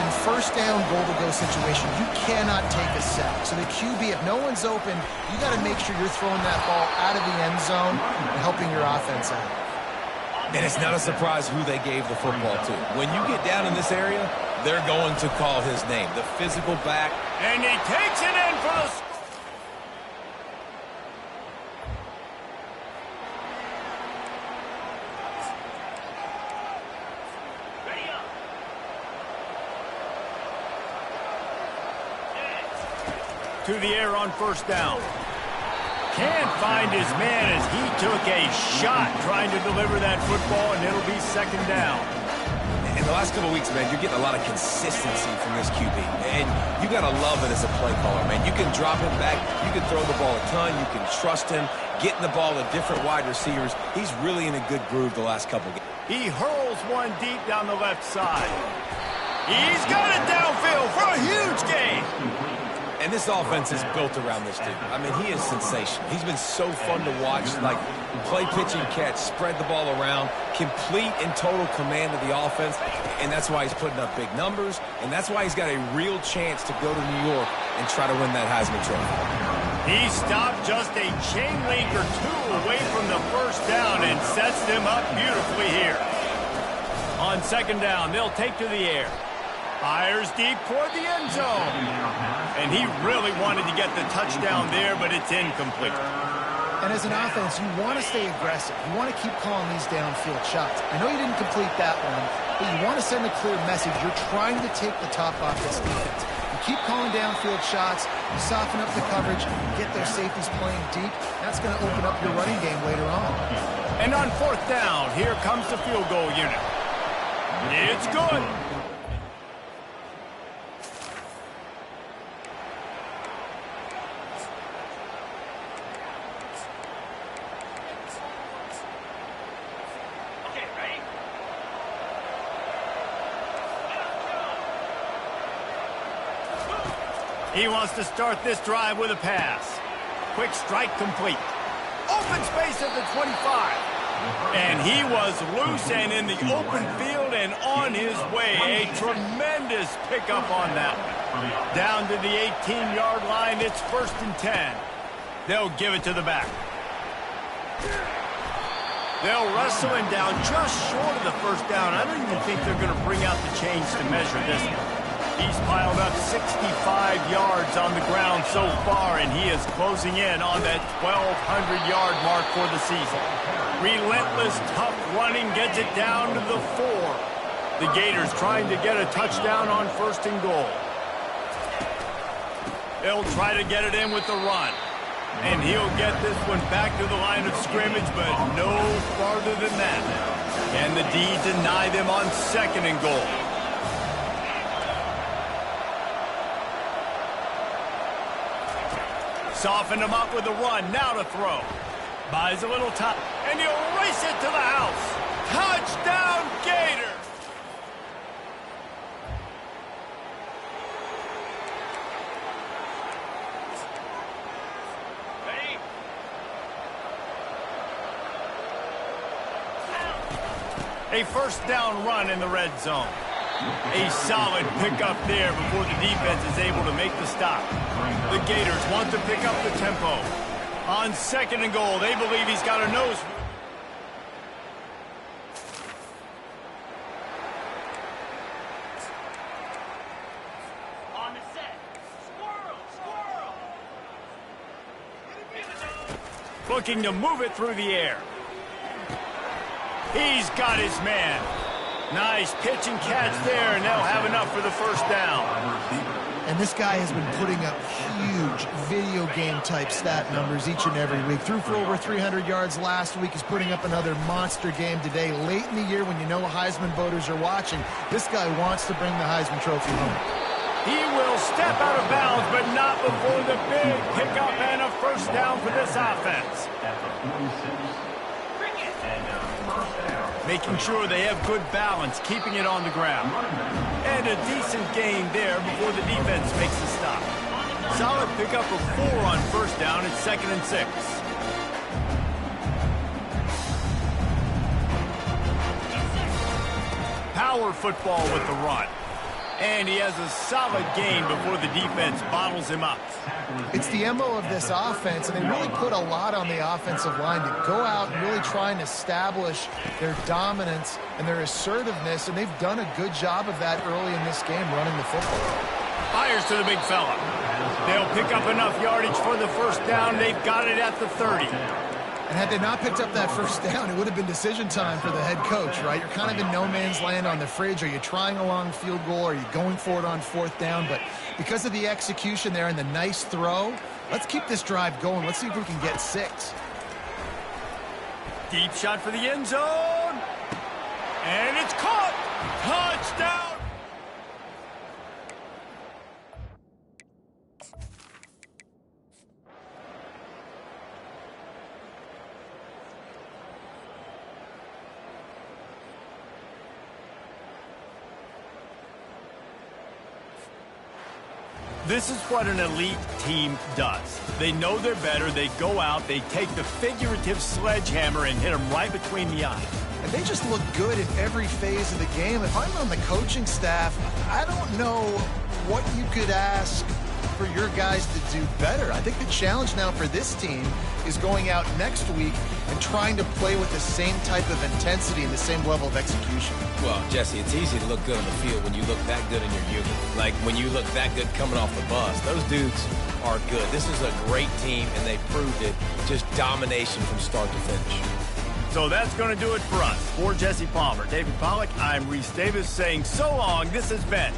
in first down, goal-to-go situation, you cannot take a sack. So the QB, if no one's open, you got to make sure you're throwing that ball out of the end zone and helping your offense out. And it's not a surprise who they gave the football to. When you get down in this area, they're going to call his name, the physical back. And he takes it in for the... To the air on first down. Can't find his man as he took a shot trying to deliver that football, and it'll be second down. In the last couple of weeks, man, you're getting a lot of consistency from this QB. And you got to love it as a play caller, man. You can drop him back. You can throw the ball a ton. You can trust him, getting the ball to different wide receivers. He's really in a good groove the last couple of games. He hurls one deep down the left side. He's got it downfield for a huge gain. And this offense is built around this dude. I mean, he is sensational. He's been so fun to watch, like play, pitch, and catch, spread the ball around, complete and total command of the offense, and that's why he's putting up big numbers, and that's why he's got a real chance to go to New York and try to win that Heisman Trophy. He stopped just a chain link or two away from the first down and sets them up beautifully here. On second down, they'll take to the air. Fires deep toward the end zone. And he really wanted to get the touchdown there, but it's incomplete. And as an offense, you want to stay aggressive. You want to keep calling these downfield shots. I know you didn't complete that one, but you want to send a clear message. You're trying to take the top off this defense. You keep calling downfield shots, you soften up the coverage, get their safeties playing deep. That's going to open up your running game later on. And on fourth down, here comes the field goal unit. It's good. He wants to start this drive with a pass. Quick strike complete. Open space at the 25. And he was loose and in the open field and on his way. A tremendous pickup on that one. Down to the 18-yard line, it's 1st and 10. They'll give it to the back. They'll wrestle him down just short of the first down. I don't even think they're going to bring out the chains to measure this one. He's piled up 65 yards on the ground so far, and he is closing in on that 1,200-yard mark for the season. Relentless, tough running gets it down to the 4. The Gators trying to get a touchdown on 1st and goal. They'll try to get it in with the run. And he'll get this one back to the line of scrimmage, but no farther than that. And the D deny them on 2nd and goal. Soften him up with a run. Now to throw. Buys a little time. And he'll race it to the house. Touchdown, Gators! A first down run in the red zone. A solid pickup there before the defense is able to make the stop. The Gators want to pick up the tempo. On 2nd and goal, they believe he's got a nose. On the set. Squirrel! Looking to move it through the air. He's got his man. Nice pitch and catch there, and they'll have enough for the first down. And this guy has been putting up huge video game type stat numbers each and every week. Threw for over 300 yards last week. He's putting up another monster game today. Late in the year when you know Heisman voters are watching, this guy wants to bring the Heisman Trophy home. He will step out of bounds, but not before the big pickup and a first down for this offense. Making sure they have good balance, keeping it on the ground. And a decent gain there before the defense makes the stop. Solid pickup of 4 on first down. It's 2nd and 6. Power football with the run. And he has a solid gain before the defense bottles him up. It's the MO of this offense, and they really put a lot on the offensive line to go out and really try and establish their dominance and their assertiveness, and they've done a good job of that early in this game running the football. Fires to the big fella. They'll pick up enough yardage for the first down. They've got it at the 30. And had they not picked up that first down, it would have been decision time for the head coach, right? You're kind of in no man's land on the fridge. Are you trying a long field goal? Are you going for it on fourth down? But because of the execution there and the nice throw, let's keep this drive going. Let's see if we can get 6. Deep shot for the end zone. And it's caught. Touchdown. This is what an elite team does. They know they're better. They go out, they take the figurative sledgehammer and hit them right between the eyes. And they just look good in every phase of the game. If I'm on the coaching staff, I don't know what you could ask for your guys to do better. I think the challenge now for this team is going out next week and trying to play with the same type of intensity and the same level of execution. Well, Jesse, it's easy to look good on the field when you look that good in your unit. Like when you look that good coming off the bus. Those dudes are good. This is a great team, and they proved it. Just domination from start to finish. So that's going to do it for us. For Jesse Palmer, David Pollack, I'm Reese Davis saying so long. This has been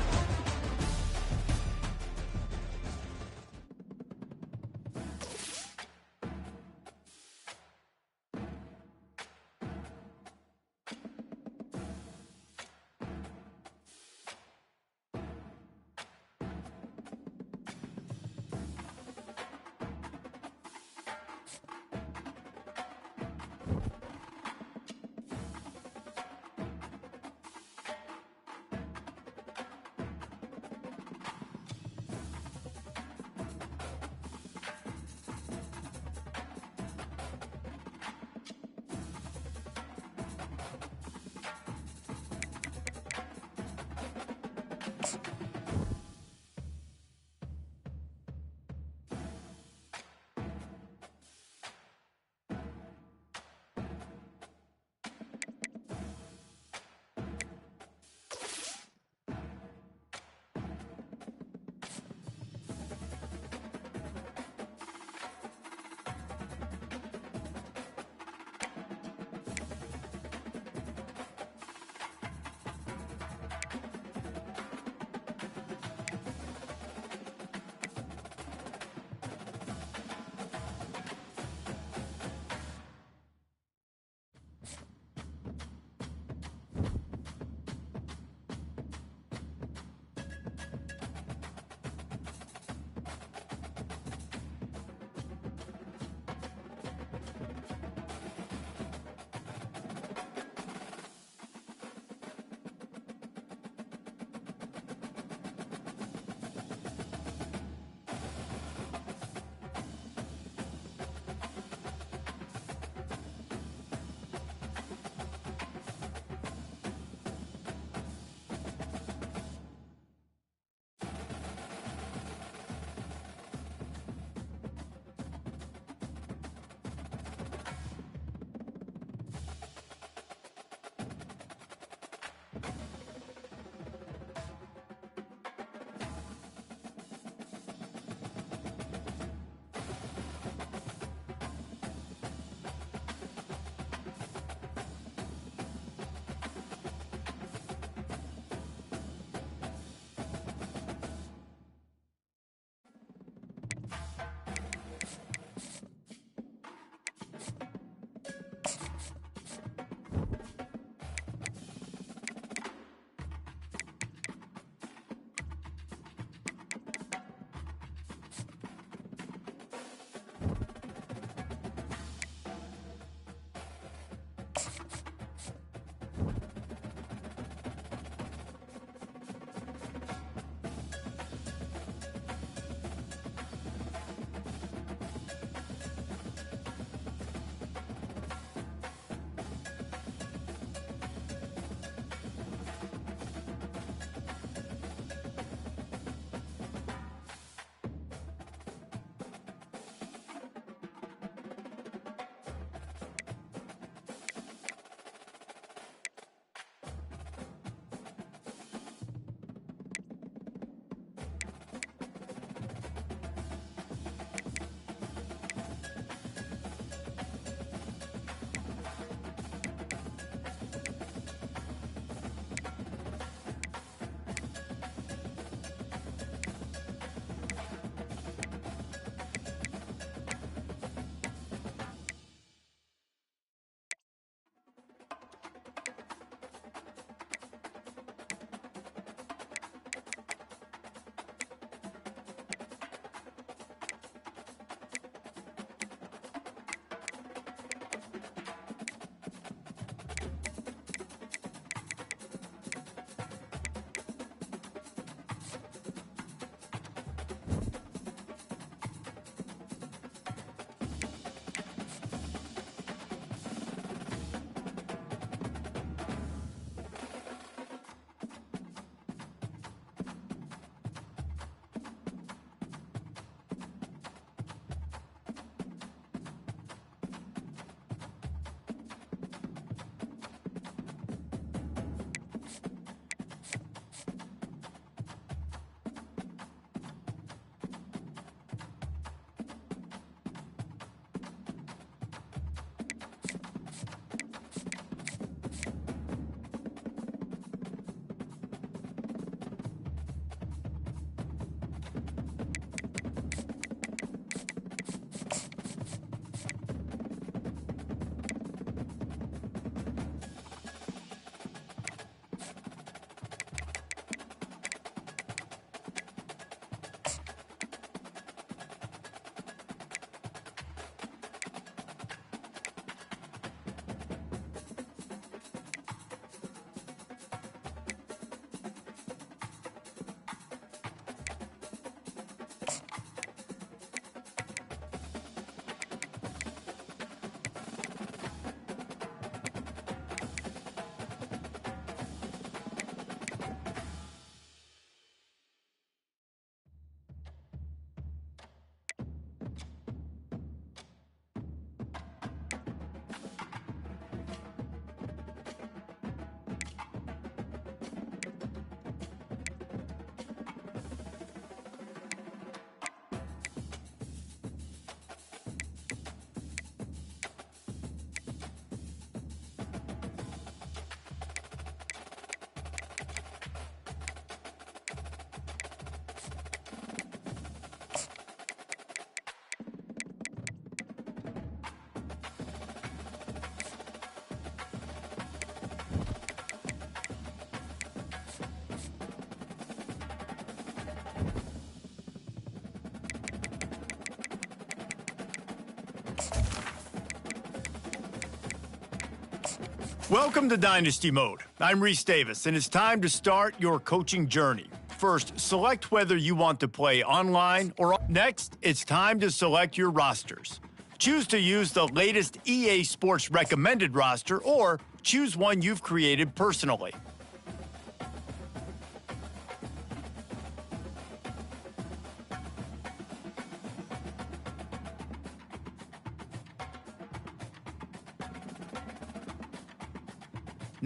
Welcome to Dynasty Mode. I'm Reese Davis, and it's time to start your coaching journey. First, select whether you want to play online or next, it's time to select your rosters. Choose to use the latest EA Sports recommended roster or choose one you've created personally.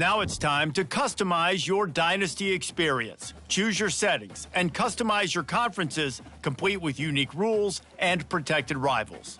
Now it's time to customize your Dynasty experience. Choose your settings and customize your conferences, complete with unique rules and protected rivals.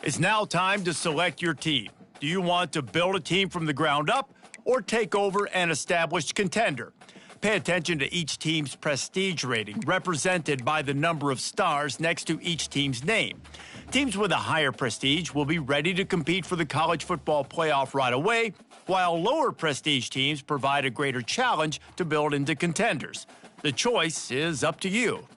It's now time to select your team. Do you want to build a team from the ground up or take over an established contender? Pay attention to each team's prestige rating, represented by the number of stars next to each team's name. Teams with a higher prestige will be ready to compete for the college football playoff right away, while lower prestige teams provide a greater challenge to build into contenders. The choice is up to you.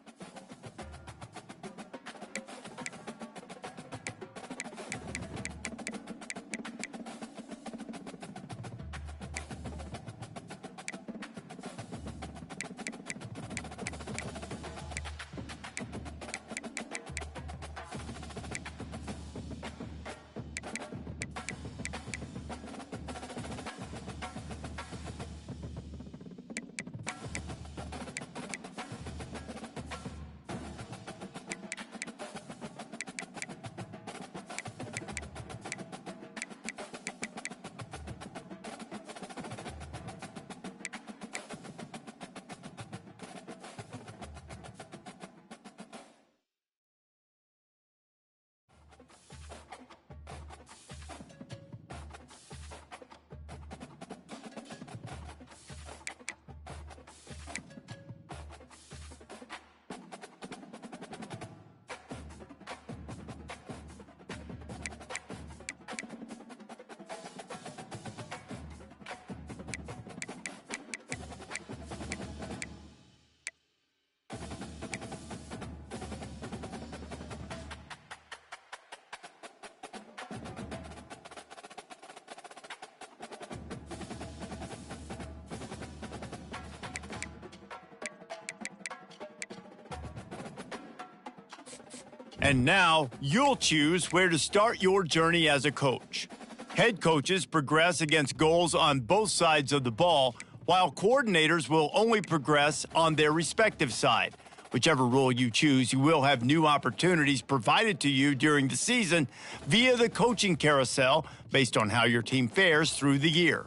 And now, you'll choose where to start your journey as a coach. Head coaches progress against goals on both sides of the ball, while coordinators will only progress on their respective side. Whichever role you choose, you will have new opportunities provided to you during the season via the coaching carousel based on how your team fares through the year.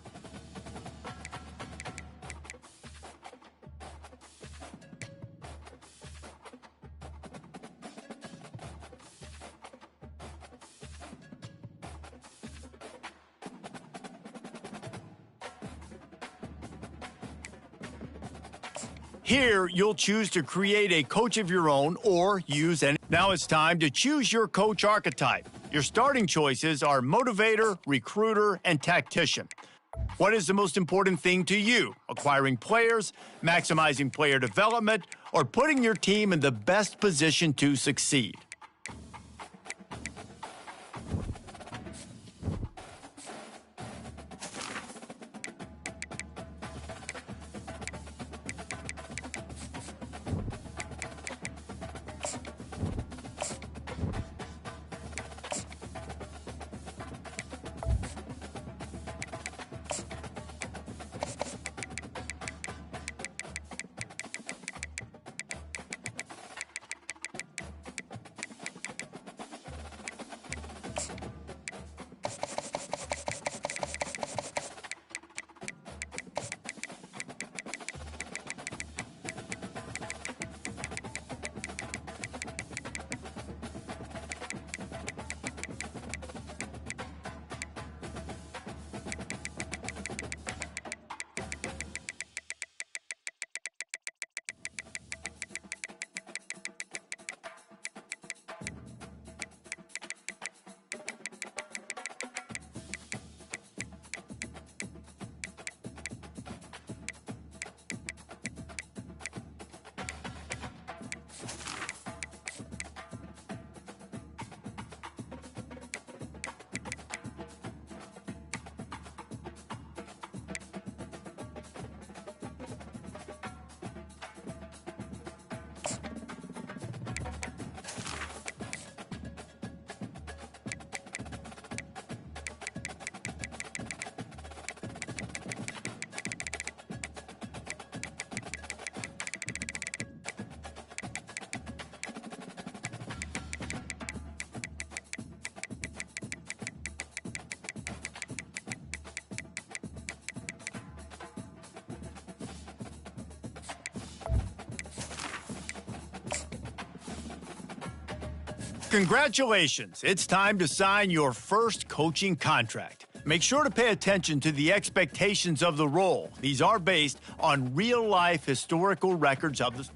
Here, you'll choose to create a coach of your own or use any. Now it's time to choose your coach archetype. Your starting choices are motivator, recruiter, and tactician. What is the most important thing to you? Acquiring players, maximizing player development, or putting your team in the best position to succeed? Congratulations, it's time to sign your first coaching contract. Make sure to pay attention to the expectations of the role. These are based on real-life historical records of the...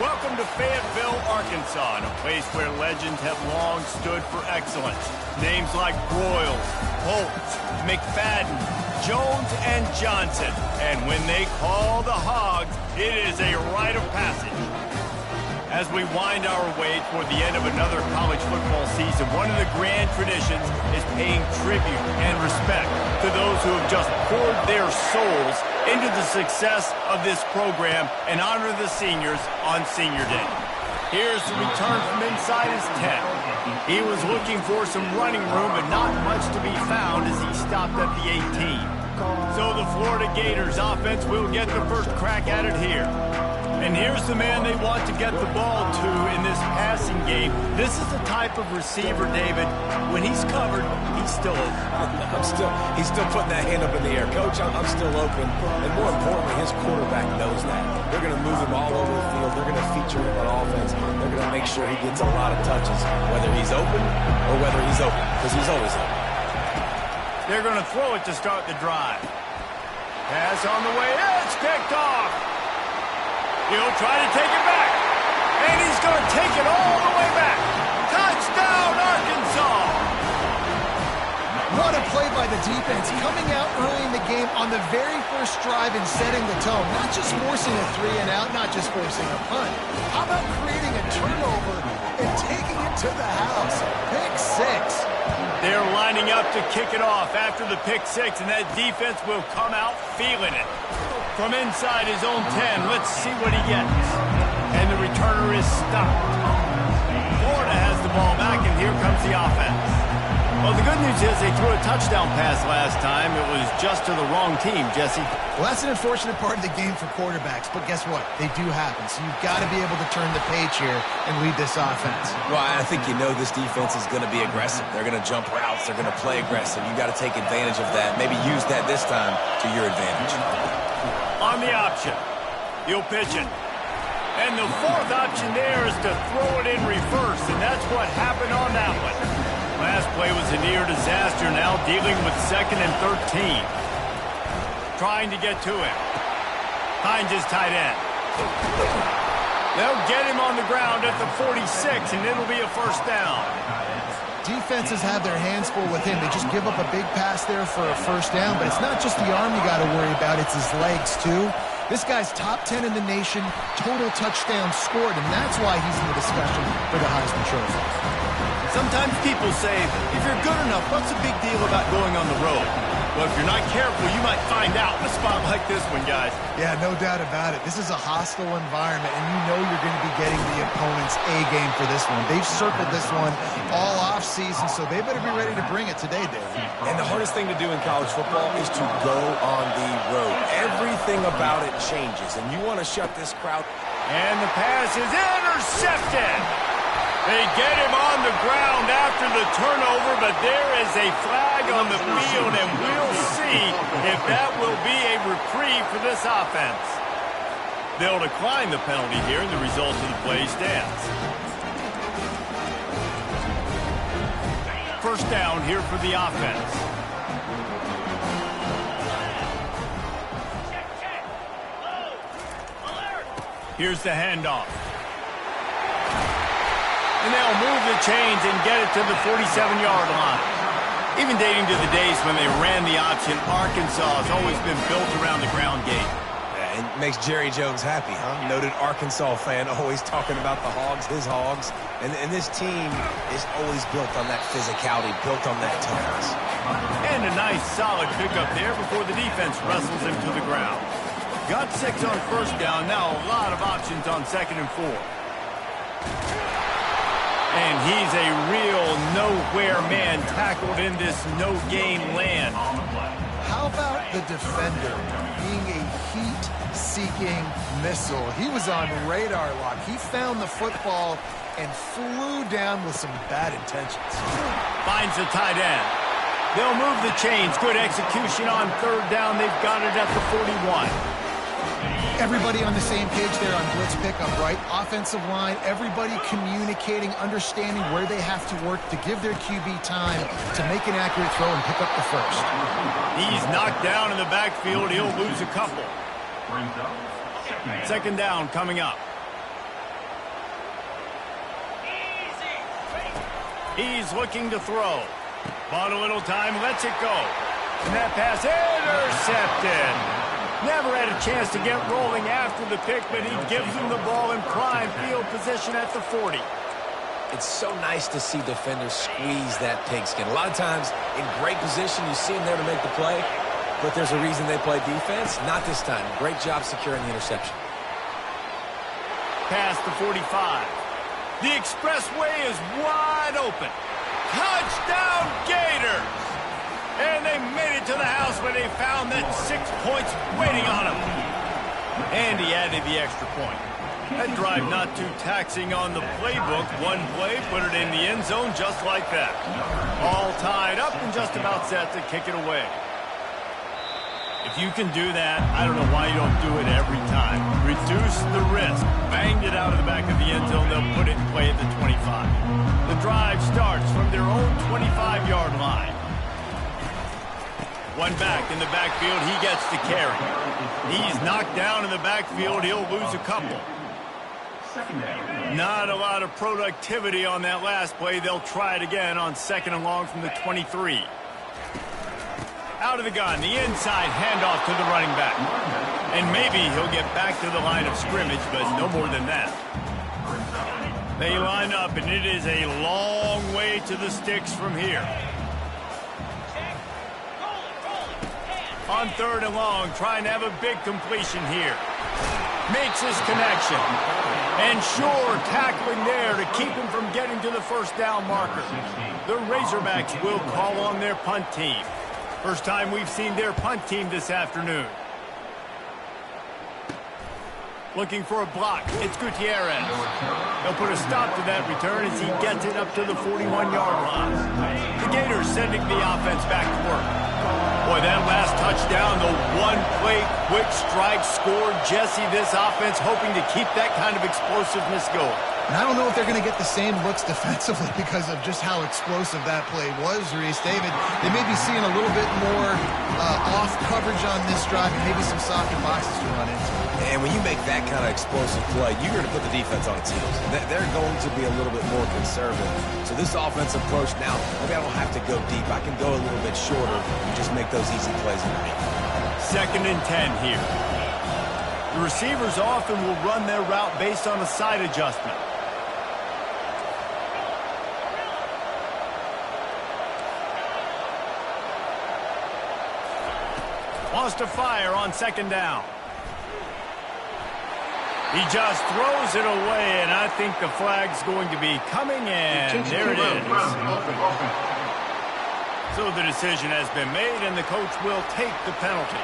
Welcome to Fayetteville, Arkansas, a place where legends have long stood for excellence. Names like Broyles, Holtz, McFadden, Jones, and Johnson. And when they call the Hogs, it is a rite of passage. As we wind our way toward the end of another college football season, one of the grand traditions is paying tribute and respect to those who have just poured their souls into the success of this program and honor the seniors on Senior Day. Here's the return from inside his tent. He was looking for some running room, but not much to be found as he stopped at the 18. So the Florida Gators offense will get the first crack at it here. And here's the man they want to get the ball to in this passing game. This is the type of receiver, David, when he's covered, he's still open. He's still putting that hand up in the air. Coach, I'm still open. And more importantly, his quarterback knows that. They're going to move him all over the field. They're going to feature him on offense. They're going to make sure he gets a lot of touches, whether he's open or whether he's open, because he's always open. They're going to throw it to start the drive. Pass on the way. It's picked off. He'll try to take it back. And he's going to take it all the way back. Touchdown, Arkansas! What a play by the defense, coming out early in the game on the very first drive and setting the tone. Not just forcing a 3-and-out, not just forcing a punt. How about creating a turnover and taking it to the house? Pick six. They're lining up to kick it off after the pick six, and that defense will come out feeling it. From inside his own 10, let's see what he gets. And the returner is stopped. Florida has the ball back, and here comes the offense. Well, the good news is they threw a touchdown pass last time. It was just to the wrong team, Jesse. Well, that's an unfortunate part of the game for quarterbacks, but guess what? They do happen, so you've got to be able to turn the page here and lead this offense. Well, I think you know this defense is going to be aggressive. They're going to jump routes. They're going to play aggressive. You've got to take advantage of that. Maybe use that this time to your advantage. On the option, he'll pitch it. And the fourth option there is to throw it in reverse, and that's what happened on that one. Last play was a near disaster, now dealing with 2nd and 13. Trying to get to him. Finds his tight end. They'll get him on the ground at the 46, and it'll be a first down. Defenses have their hands full with him. They just give up a big pass there for a first down, but it's not just the arm you got to worry about, it's his legs too. This guy's top 10 in the nation, total touchdowns scored, and that's why he's in the discussion for the Heisman Trophy. Sometimes people say, if you're good enough, what's the big deal about going on the road? Well, if you're not careful, you might find out in a spot like this one, guys. Yeah, no doubt about it. This is a hostile environment, and you know you're going to be getting the opponent's A-game for this one. They've circled this one all off-season, so they better be ready to bring it today, Dave. And the hardest thing to do in college football is to go on the road. Everything about it changes, and you want to shut this crowd. And the pass is intercepted. They get him on the ground after the turnover, but there is a flag on the field, and we'll see if that will be a reprieve for this offense. They'll decline the penalty here, and the result of the play stands. First down here for the offense. Here's the handoff. And they'll move the chains and get it to the 47-yard line. Even dating to the days when they ran the option, Arkansas has always been built around the ground game. Yeah, it makes Jerry Jones happy, huh? Noted Arkansas fan, always talking about the Hogs, his Hogs. And this team is always built on that physicality, built on that toughness. And a nice solid pickup there before the defense wrestles him to the ground. Got 6 on first down, now a lot of options on 2nd and 4. And he's a real nowhere man tackled in this no-gain land. How about the defender being a heat-seeking missile? He was on radar lock. He found the football and flew down with some bad intentions. Finds the tight end. They'll move the chains. Good execution on 3rd down. They've got it at the 41. Everybody on the same page there on blitz pickup, right? Offensive line, everybody communicating, understanding where they have to work to give their QB time to make an accurate throw and pick up the first. He's knocked down in the backfield. He'll lose a couple. 2nd down coming up. He's looking to throw. Bought a little time, lets it go. And that pass intercepted. Never had a chance to get rolling after the pick, but he gives him the ball in prime field position at the 40. It's so nice to see defenders squeeze that pigskin. A lot of times, in great position, you see them there to make the play, but there's a reason they play defense. Not this time. Great job securing the interception. Past the 45. The expressway is wide open. Touchdown, Gators! And they made it to the house where they found that 6 points waiting on them. And he added the extra point. That drive not too taxing on the playbook. One play, put it in the end zone just like that. All tied up and just about set to kick it away. If you can do that, I don't know why you don't do it every time. Reduce the risk. Banged it out of the back of the end zone. They'll put it in play at the 25. The drive starts from their own 25-yard line. One back in the backfield. He gets the carry. He's knocked down in the backfield. He'll lose a couple. Not a lot of productivity on that last play. They'll try it again on 2nd and long from the 23. Out of the gun, the inside handoff to the running back. And maybe he'll get back to the line of scrimmage, but no more than that. They line up, and it is a long way to the sticks from here. On 3rd and long, trying to have a big completion here. Makes his connection. And sure, tackling there to keep him from getting to the first down marker. The Razorbacks will call on their punt team. First time we've seen their punt team this afternoon. Looking for a block. It's Gutierrez. They'll put a stop to that return as he gets it up to the 41-yard line. The Gators sending the offense back to work. Boy, that last touchdown, the one-play quick strike scored. Jesse, this offense hoping to keep that kind of explosiveness going. And I don't know if they're going to get the same looks defensively because of just how explosive that play was, Reese. David, they may be seeing a little bit more off coverage on this drive and maybe some softer boxes to run into. And when you make that kind of explosive play, you're going to put the defense on its heels. They're going to be a little bit more conservative. So this offensive approach now, maybe I don't have to go deep. I can go a little bit shorter and just make those easy plays underneath. 2nd and 10 here. The receivers often will run their route based on a side adjustment. Wants to fire on 2nd down. He just throws it away, and I think the flag's going to be coming in. There it is. So the decision has been made, and the coach will take the penalty.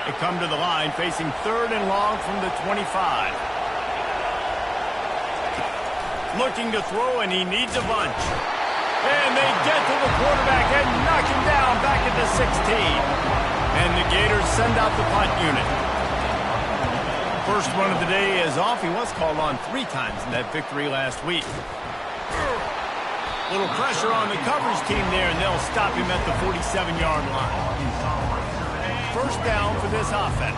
They come to the line, facing 3rd and long from the 25. Looking to throw, and he needs a bunch. And they get to the quarterback and knock him down back at the 16. And the Gators send out the punt unit. First run of the day is off. He was called on 3 times in that victory last week. Little pressure on the coverage team there, and they'll stop him at the 47-yard line. First down for this offense.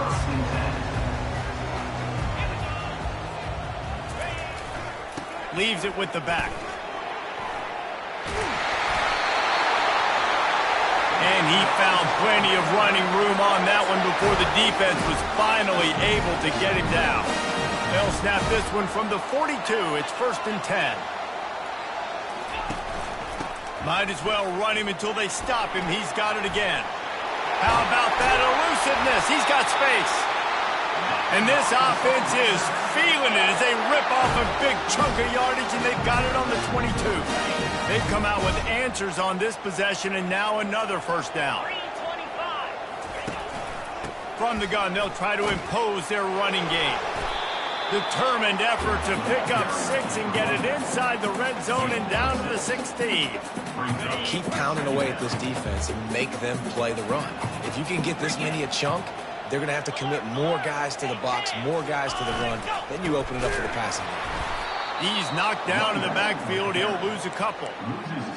Leaves it with the back. And he found plenty of running room on that one before the defense was finally able to get him down. They'll snap this one from the 42. It's 1st and 10. Might as well run him until they stop him. He's got it again. How about that elusiveness? He's got space. And this offense is feeling it as they rip off a big chunk of yardage, and they've got it on the 22. They've come out with answers on this possession, and now another first down. From the gun, they'll try to impose their running game. Determined effort to pick up 6 and get it inside the red zone and down to the 16. Keep pounding away at this defense and make them play the run. If you can get this many a chunk, they're going to have to commit more guys to the box, more guys to the run. Then you open it up for the passing game. He's knocked down in the backfield. He'll lose a couple.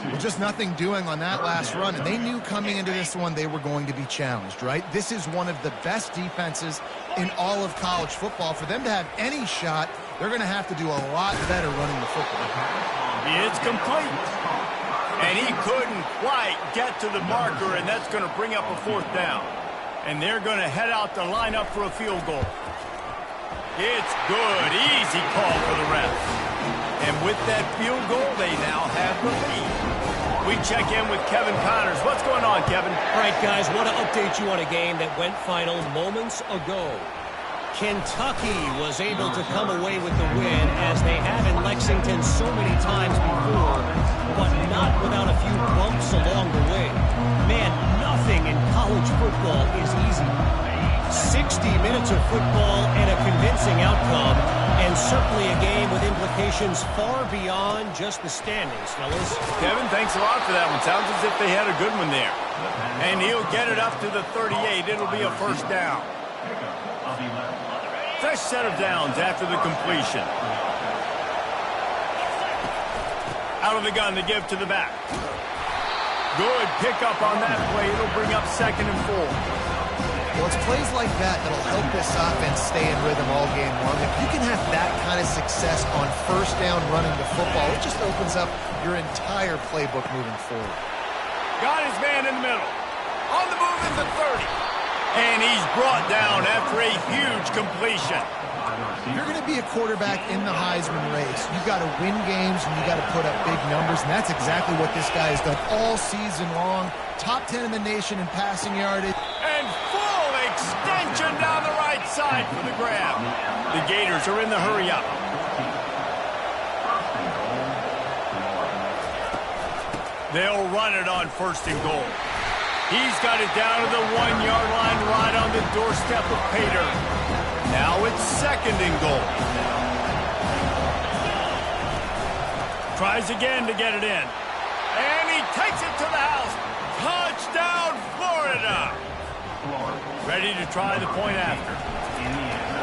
Well, just nothing doing on that last run, and they knew coming into this one they were going to be challenged, right? This is one of the best defenses in all of college football. For them to have any shot They're going to have to do a lot better running the football. It's complete. And he couldn't quite get to the marker, and that's going to bring up a 4th down. And they're going to head out to line up for a field goal. It's good. Easy call for the refs. And with that field goal, they now have the lead. We check in with Kevin Connors. What's going on, Kevin? All right, guys, want to update you on a game that went final moments ago. Kentucky was able to come away with the win, as they have in Lexington so many times before, but not without a few bumps along the way. Man, nothing in college football is easy. 60 minutes of football and a convincing outcome, and certainly a game with implications far beyond just the standings, fellas. Kevin, thanks a lot for that one. Sounds as if they had a good one there. And he'll get it up to the 38. It'll be a 1st down. Fresh set of downs after the completion. Out of the gun to give to the back. Good pickup on that play. It'll bring up 2nd and 4. Well, it's plays like that that'll help this offense stay in rhythm all game long. If you can have that kind of success on 1st down running the football, it just opens up your entire playbook moving forward. Got his man in the middle. On the move in the 30. And he's brought down after a huge completion. If you're going to be a quarterback in the Heisman race, you've got to win games and you've got to put up big numbers, and that's exactly what this guy has done all season long. Top 10 in the nation in passing yardage. And full extension down the right side for the grab. The Gators are in the hurry up. They'll run it on 1st and goal. He's got it down to the 1-yard line right on the doorstep of Pater. Now it's 2nd and goal. Tries again to get it in. And he takes it to the house. Touchdown, Florida. Ready to try the point after.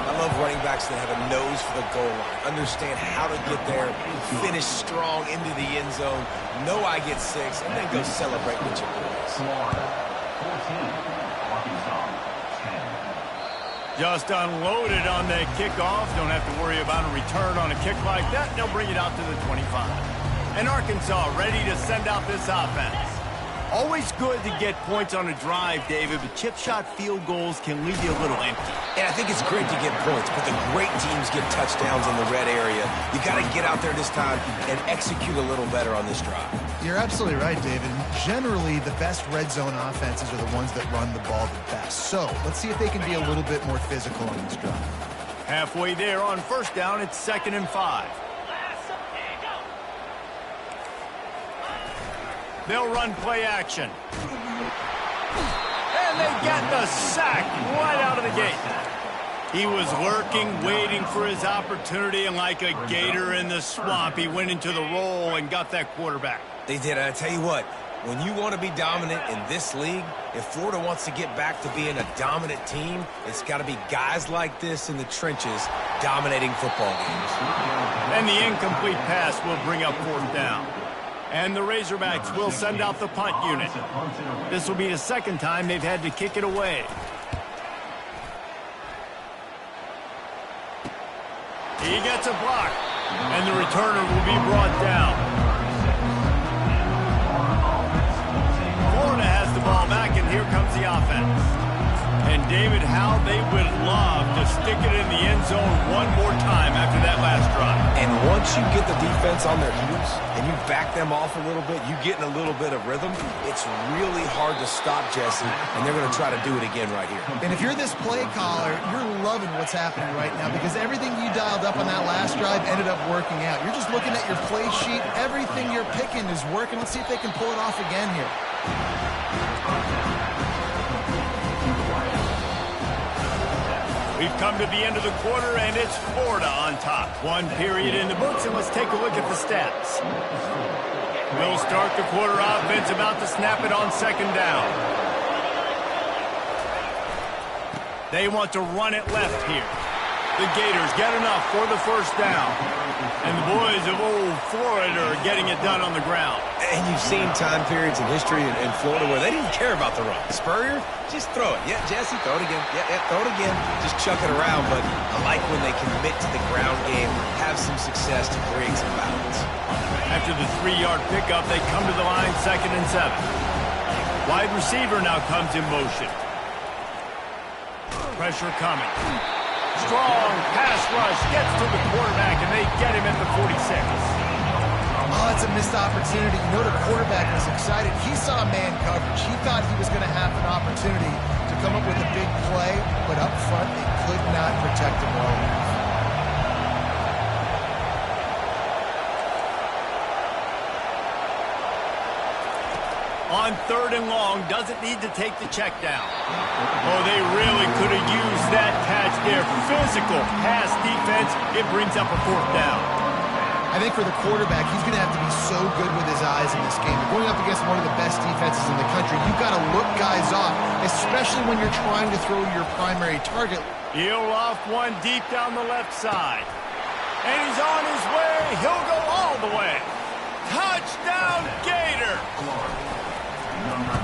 I love running backs that have a nose for the goal line. Understand how to get there, finish strong into the end zone, know I get 6, and then go celebrate with your boys. Just unloaded on that kickoff. Don't have to worry about a return on a kick like that. They'll bring it out to the 25. And Arkansas ready to send out this offense. Always good to get points on a drive, David, but chip shot field goals can leave you a little empty. And I think it's great to get points, but the great teams get touchdowns in the red area. You got to get out there this time and execute a little better on this drive. You're absolutely right, David. Generally, the best red zone offenses are the ones that run the ball the best. So let's see if they can be a little bit more physical on this drive. Halfway there on 1st down, it's 2nd and 5. They'll run play action. And they get the sack right out of the gate. He was lurking, waiting for his opportunity, and like a gator in the swamp, he went into the roll and got that quarterback. They did. I tell you what, when you want to be dominant in this league, if Florida wants to get back to being a dominant team, it's got to be guys like this in the trenches dominating football games. And the incomplete pass will bring up 4th down. And the Razorbacks will send out the punt unit. This will be the 2nd time they've had to kick it away. He gets a block, and the returner will be brought down. Florida has the ball back, and here comes the offense. And David, how they would love to stick it in the end zone one more time after that last drive. And once you get the defense on their heels and you back them off a little bit, you get in a little bit of rhythm, it's really hard to stop Jesse, and they're going to try to do it again right here. And if you're this play caller, you're loving what's happening right now because everything you dialed up on that last drive ended up working out. You're just looking at your play sheet. Everything you're picking is working. Let's see if they can pull it off again here. We've come to the end of the quarter, and it's Florida on top. 1 period in the books, and let's take a look at the stats. We'll start the quarter offense about to snap it on 2nd down. They want to run it left here. The Gators get enough for the 1st down. And the boys of old Florida are getting it done on the ground. And you've seen time periods in history in Florida where they didn't care about the run. Spurrier, just throw it. Yeah, Jesse, throw it again. Yeah, throw it again. Just chuck it around. But I like when they commit to the ground game, have some success to create some balance. After the 3-yard pickup, they come to the line 2nd and 7. Wide receiver now comes in motion. Pressure coming. Strong pass rush gets to the quarterback, and they get him at the 46. Oh, it's a missed opportunity. You know the quarterback was excited. He saw man coverage. He thought he was going to have an opportunity to come up with a big play, but up front, they could not protect him well enough. On 3rd and long, doesn't need to take the check down. Oh, they really could have used that catch there. Physical pass defense. It brings up a 4th down. I think for the quarterback, he's going to have to be so good with his eyes in this game. You're going up against one of the best defenses in the country. You've got to look guys off, especially when you're trying to throw your primary target. He'll off one deep down the left side. And he's on his way. He'll go all the way. Touchdown, Gator!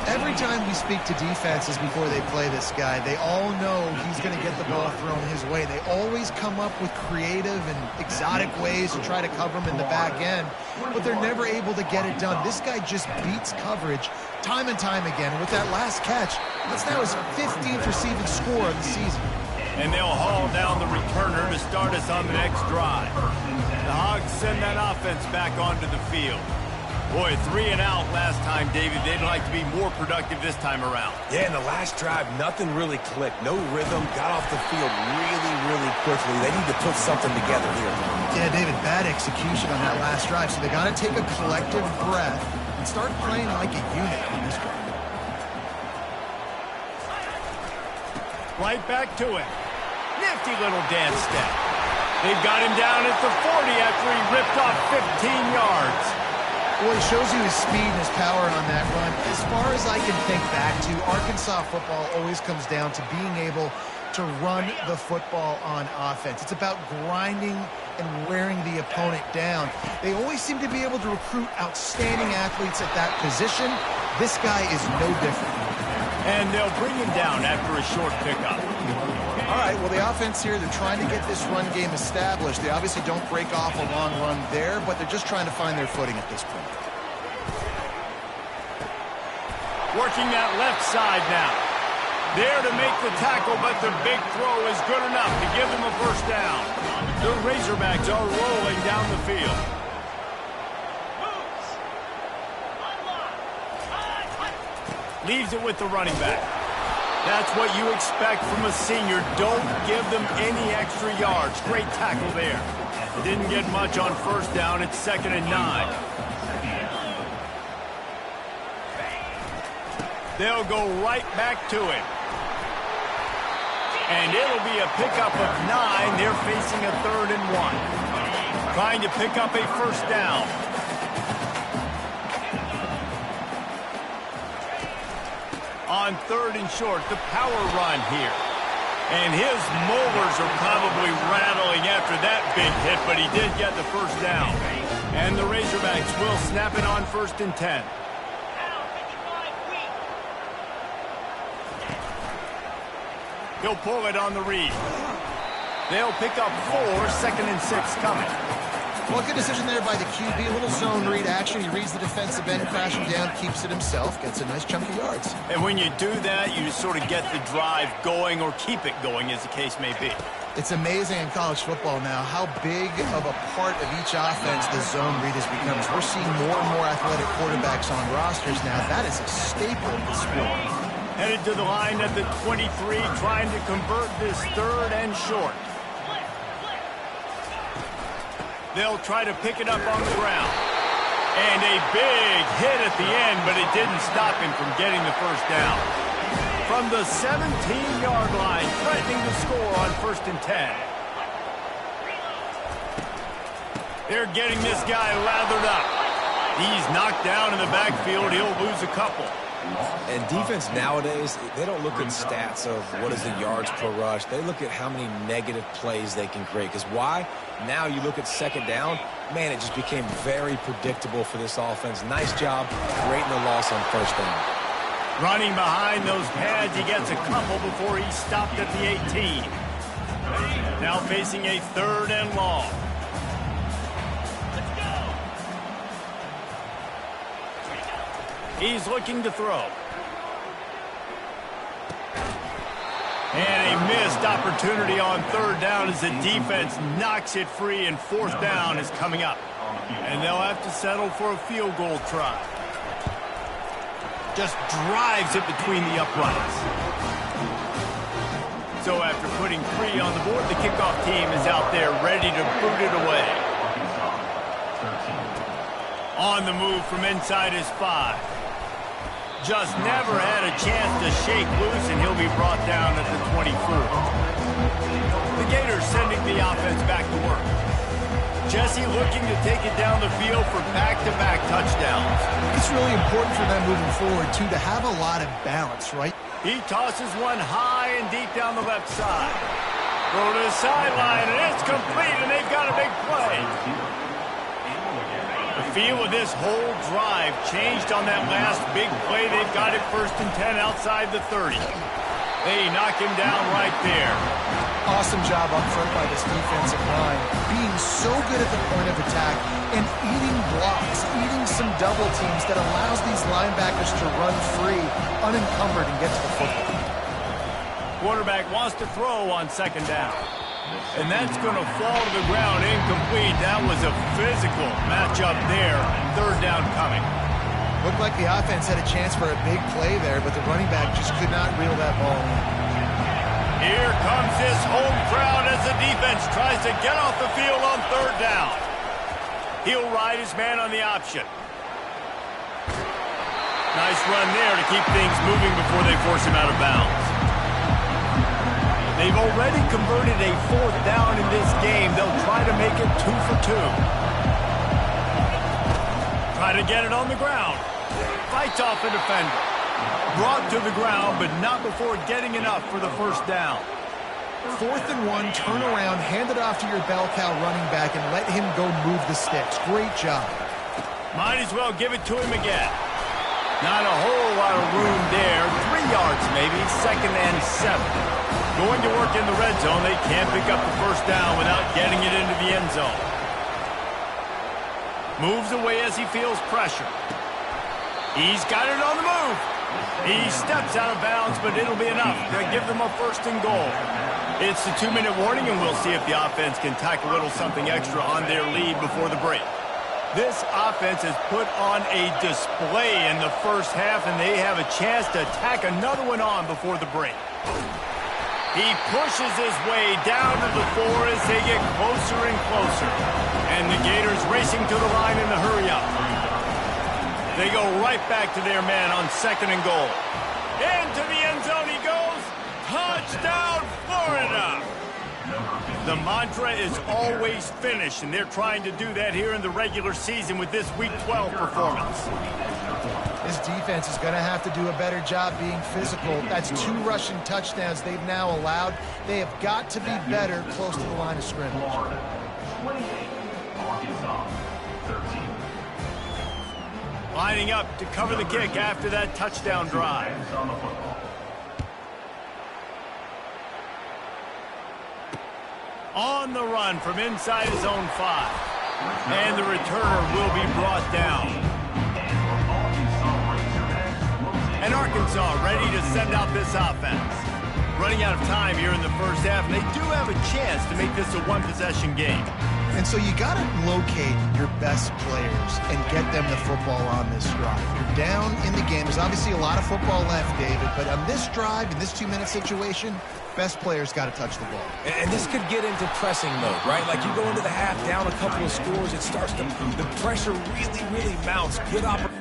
Every time we speak to defenses before they play this guy, they all know he's going to get the ball thrown his way. They always come up with creative and exotic ways to try to cover him in the back end, but they're never able to get it done. This guy just beats coverage time and time again. With that last catch, that's now his 15th receiving score of the season. And they'll haul down the returner to start us on the next drive. The Hogs send that offense back onto the field. Boy, 3 and out last time, David. They'd like to be more productive this time around. Yeah, in the last drive, nothing really clicked. No rhythm. Got off the field really, really quickly. They need to put something together here. Yeah, David, bad execution on that last drive. So they got to take a collective breath and start playing like a unit on this drive. Right back to it. Nifty little dance step. They've got him down at the 40 after he ripped off 15 yards. Well, it shows you his speed and his power on that run. As far as I can think back to, Arkansas football always comes down to being able to run the football on offense. It's about grinding and wearing the opponent down. They always seem to be able to recruit outstanding athletes at that position. This guy is no different. And they'll bring him down after a short pickup. All right, well, the offense here, they're trying to get this run game established. They obviously don't break off a long run there, but they're just trying to find their footing at this point. Working that left side now. There to make the tackle, but the big throw is good enough to give them a first down. The Razorbacks are rolling down the field. Leaves it with the running back. That's what you expect from a senior. Don't give them any extra yards. Great tackle there. Didn't get much on first down. It's 2nd and 9. They'll go right back to it. And it'll be a pickup of 9. They're facing a 3rd and 1. Trying to pick up a first down. On 3rd and short, the power run here. And his molars are probably rattling after that big hit, but he did get the first down. And the Razorbacks will snap it on 1st and 10. He'll pull it on the read. They'll pick up 4, 2nd and 6 coming. Well, good decision there by the QB. A little zone read action. He reads the defensive end, crashing down, keeps it himself, gets a nice chunk of yards. And when you do that, you sort of get the drive going or keep it going, as the case may be. It's amazing in college football now how big of a part of each offense the zone read has become. We're seeing more and more athletic quarterbacks on rosters now. That is a staple of the sport. Headed to the line at the 23, trying to convert this 3rd and short. They'll try to pick it up on the ground. And a big hit at the end, but it didn't stop him from getting the first down. From the 17-yard line, threatening to score on 1st and 10. They're getting this guy lathered up. He's knocked down in the backfield. He'll lose a couple. And defense nowadays, they don't look at stats of what is the yards per rush. They look at how many negative plays they can create. Because why? Now you look at 2nd down, Man, it just became very predictable for this offense. Nice job creating the loss on first down. Running behind those pads, he gets a couple before he stopped at the 18. Now facing a 3rd and long. He's looking to throw. And a missed opportunity on 3rd down as the defense knocks it free, and 4th down is coming up. And they'll have to settle for a field goal try. Just drives it between the uprights. So after putting 3 on the board, the kickoff team is out there ready to boot it away. On the move from inside his 5. Just never had a chance to shake loose, and he'll be brought down at the 24. The Gators sending the offense back to work. Jesse looking to take it down the field for back-to-back touchdowns. It's really important for them moving forward, too, to have a lot of balance, right? He tosses one high and deep down the left side. Throw to the sideline, and it's complete, and they've got a big play. The feel of this whole drive changed on that last big play. They've got it 1st and 10 outside the 30. They knock him down right there. Awesome job up front by this defensive line, being so good at the point of attack and eating blocks, eating some double teams that allows these linebackers to run free, unencumbered, and get to the football. Quarterback wants to throw on 2nd down. And that's going to fall to the ground incomplete. That was a physical matchup there. 3rd down coming. Looked like the offense had a chance for a big play there, but the running back just could not reel that ball in. Here comes this home crowd as the defense tries to get off the field on 3rd down. He'll ride his man on the option. Nice run there to keep things moving before they force him out of bounds. They've already converted a 4th down in this game. They'll try to make it 2 for 2. Try to get it on the ground. Fights off a defender. Brought to the ground, but not before getting enough for the 1st down. 4th and 1, turn around, hand it off to your bell cow running back, and let him go move the sticks. Great job. Might as well give it to him again. Not a whole lot of room there. 3 yards maybe, 2nd and 7. Going to work in the red zone. They can't pick up the 1st down without getting it into the end zone. Moves away as he feels pressure. He's got it on the move. He steps out of bounds, but it'll be enough to give them a 1st and goal. It's the 2-minute warning, and we'll see if the offense can tack a little something extra on their lead before the break. This offense has put on a display in the 1st half, and they have a chance to tack another one on before the break. He pushes his way down to the 4 as they get closer and closer. And the Gators racing to the line in the hurry-up. They go right back to their man on 2nd and goal. Into the end zone he goes. Touchdown, Florida! The mantra is always finish, and they're trying to do that here in the regular season with this Week 12 performance. This defense is going to have to do a better job being physical. That's 2 rushing touchdowns they've now allowed. They have got to be better close to the line of scrimmage. Lining up to cover the kick after that touchdown drive. On the run from inside his own 5. And the returner will be brought down. And Arkansas ready to send out this offense. Running out of time here in the 1st half, and they do have a chance to make this a 1-possession game. And so you got to locate your best players and get them the football on this drive. You're down in the game. There's obviously a lot of football left, David, but on this drive, in this 2-minute situation, best players got to touch the ball. And this could get into pressing mode, right? Like you go into the half down a couple of scores, it starts to, the pressure really mounts. Good opportunity.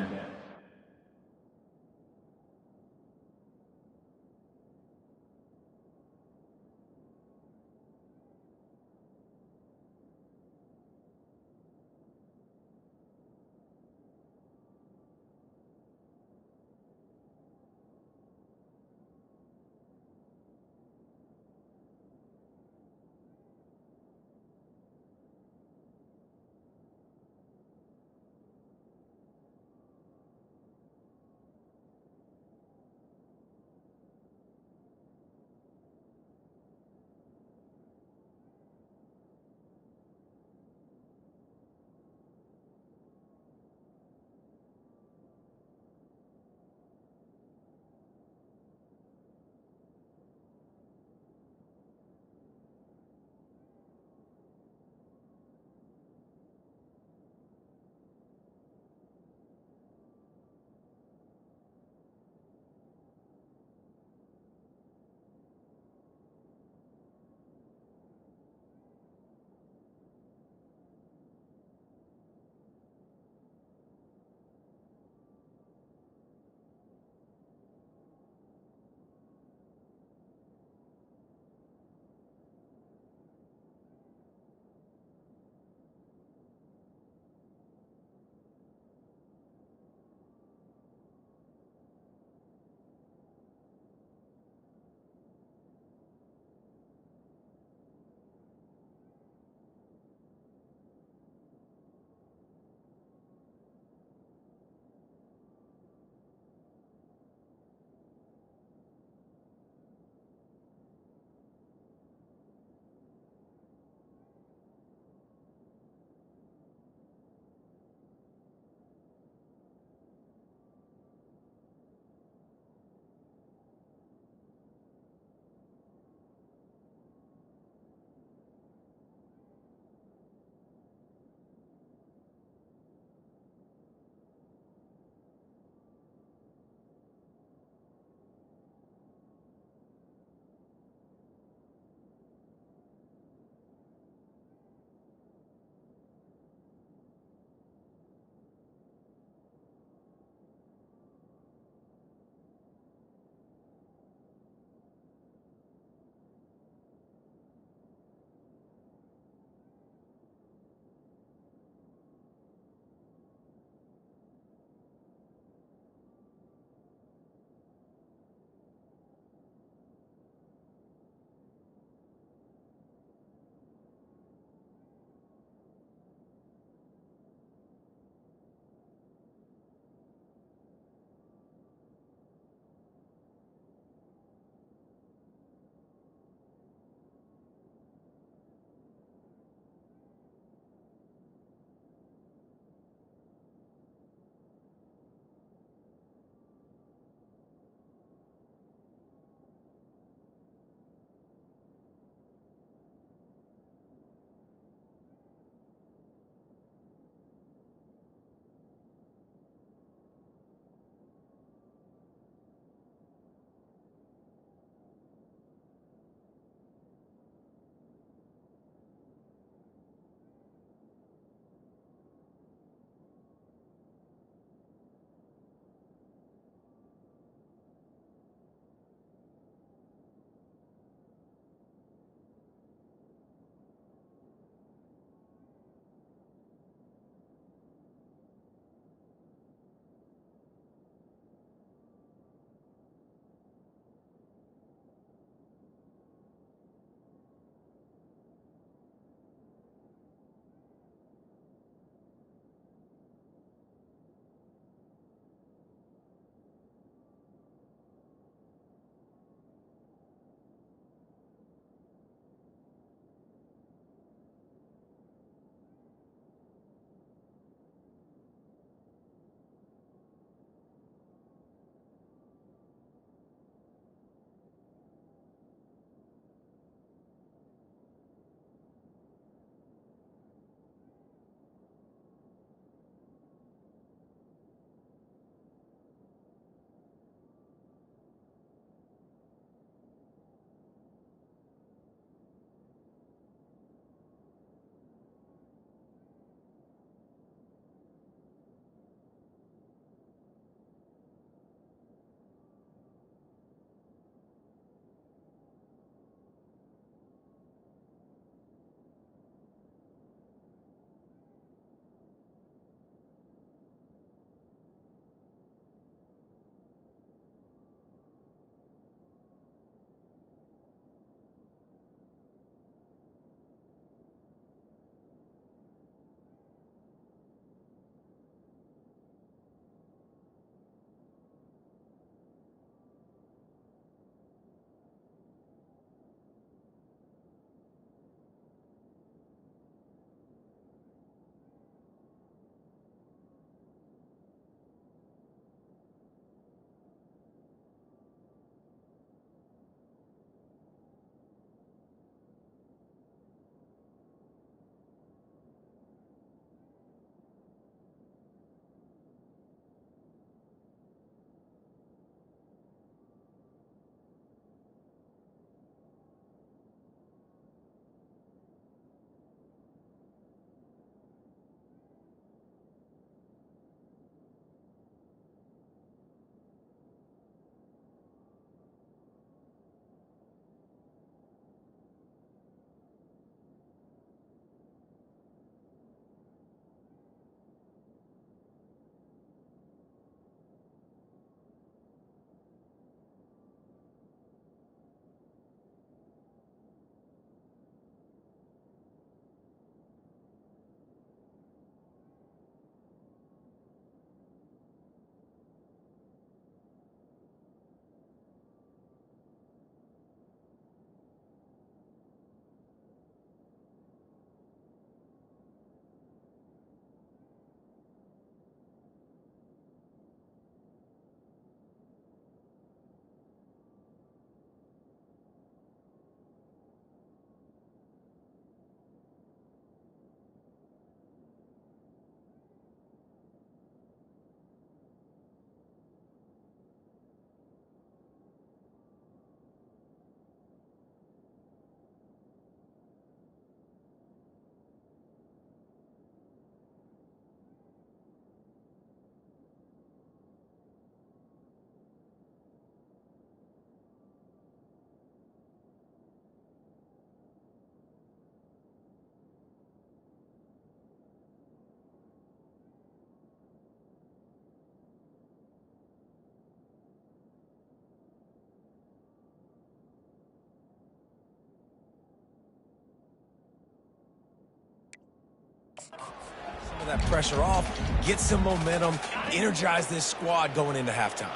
that pressure off, get some momentum, energize this squad going into halftime.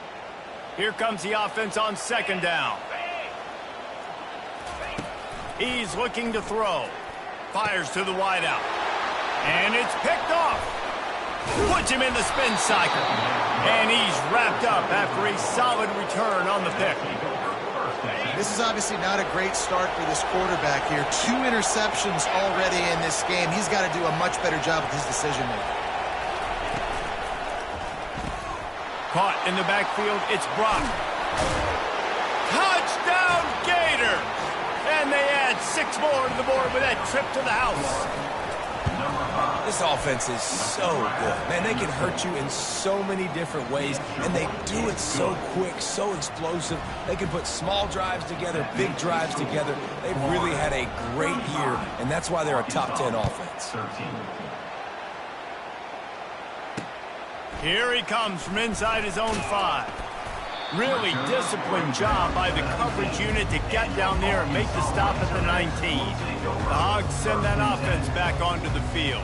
Here comes the offense on second down. He's looking to throw. Fires to the wideout. And it's picked off. Puts him in the spin cycle. And he's wrapped up after a solid return on the pick. This is obviously not a great start for this quarterback here. 2 interceptions already in this game. He's got to do a much better job with his decision-making. Caught in the backfield, it's Brock. Touchdown, Gator! And they add 6 more to the board with that trip to the house. This offense is so good. Man, they can hurt you in so many different ways, and they do it so quick, so explosive. They can put small drives together, big drives together. They've really had a great year, and that's why they're a top 10 offense. Here he comes from inside his own 5. Really disciplined job by the coverage unit to get down there and make the stop at the 19. The Hogs send that offense back onto the field.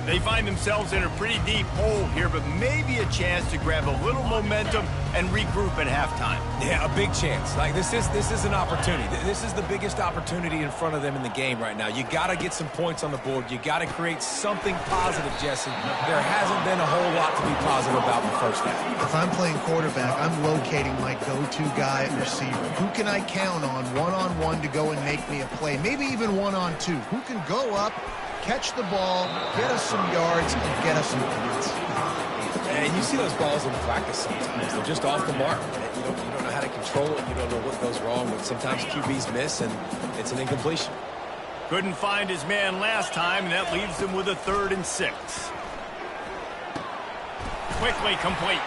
They find themselves in a pretty deep hole here, but maybe a chance to grab a little momentum and regroup at halftime. Yeah, a big chance. Like, this is an opportunity. This is the biggest opportunity in front of them in the game right now. You got to get some points on the board. You got to create something positive, Jesse. There hasn't been a whole lot to be positive about in the first half. If I'm playing quarterback, I'm locating my go-to guy at receiver. Who can I count on one-on-one to go and make me a play? Maybe even one-on-two. Who can go up, catch the ball, get us some yards, and get us some points? And you see those balls in practice sometimes. They're just off the mark. You don't know how to control it. You don't know what goes wrong. But sometimes QBs miss, and it's an incompletion. Couldn't find his man last time, and that leaves him with a 3rd and 6. Quickly complete.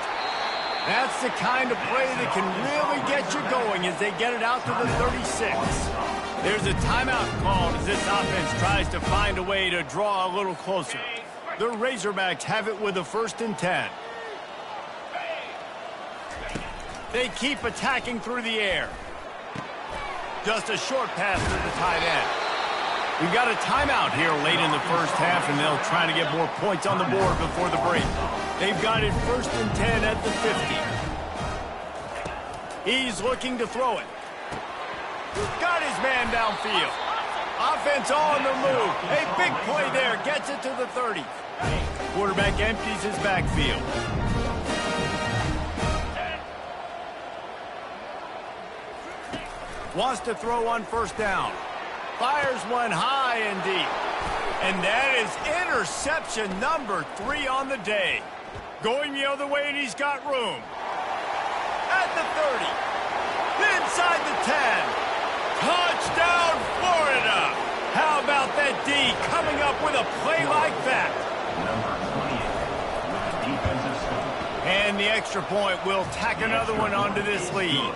That's the kind of play that can really get you going as they get it out to the 36. There's a timeout called as this offense tries to find a way to draw a little closer. The Razorbacks have it with a 1st and 10. They keep attacking through the air. Just a short pass to the tight end. We've got a timeout here late in the first half, and they'll try to get more points on the board before the break. They've got it 1st and 10 at the 50. He's looking to throw it. Got his man downfield. Offense on the move. A big play there. Gets it to the 30. Quarterback empties his backfield. Wants to throw on 1st down. Fires one high and deep. And that is interception number 3 on the day. Going the other way, and he's got room. At the 30. Inside the 10. Touchdown, Florida! How about that D coming up with a play like that? And the extra point will tack another one onto this lead.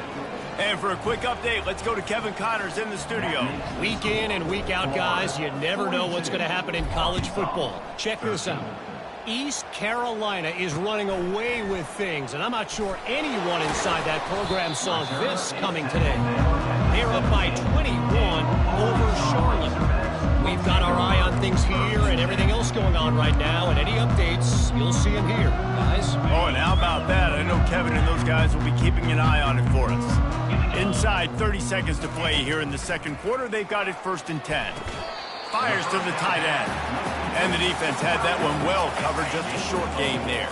And for a quick update, let's go to Kevin Connors in the studio. Week in and week out, guys, you never know what's going to happen in college football. Check this out. East Carolina is running away with things, and I'm not sure anyone inside that program saw this coming today. They're up by 21 over Charlotte. We've got our eye on things here and everything else going on right now, and any updates, you'll see them here, guys. Oh, and how about that? I know Kevin and those guys will be keeping an eye on it for us. Inside 30 seconds to play here in the second quarter. They've got it 1st and 10. Fires to the tight end. And the defense had that one well covered. Just a short game there.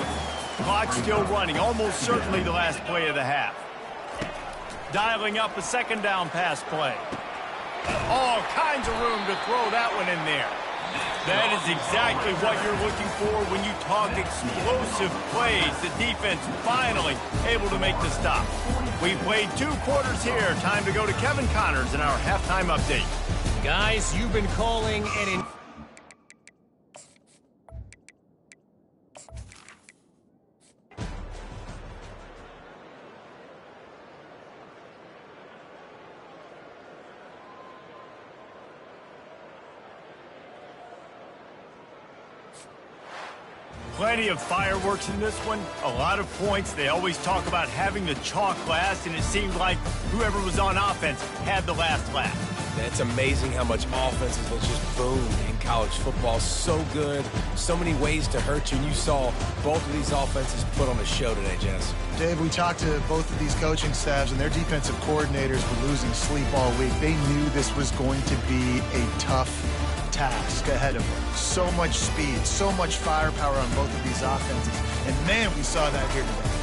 Clock still running. Almost certainly the last play of the half. Dialing up a 2nd down pass play. All kinds of room to throw that one in there. That is exactly what you're looking for when you talk explosive plays. The defense finally able to make the stop. We've played 2 quarters here. Time to go to Kevin Connors in our halftime update. Guys, you've been calling an... Plenty of fireworks in this one, a lot of points. They always talk about having the chalk last, and it seemed like whoever was on offense had the last laugh. It's amazing how much offenses have just boomed in college football. So good, so many ways to hurt you, and you saw both of these offenses put on a show today, Jess. Dave, we talked to both of these coaching staffs, and their defensive coordinators were losing sleep all week. They knew this was going to be a tough task ahead of them. So much speed, so much firepower on both of these offenses, and man, we saw that here today.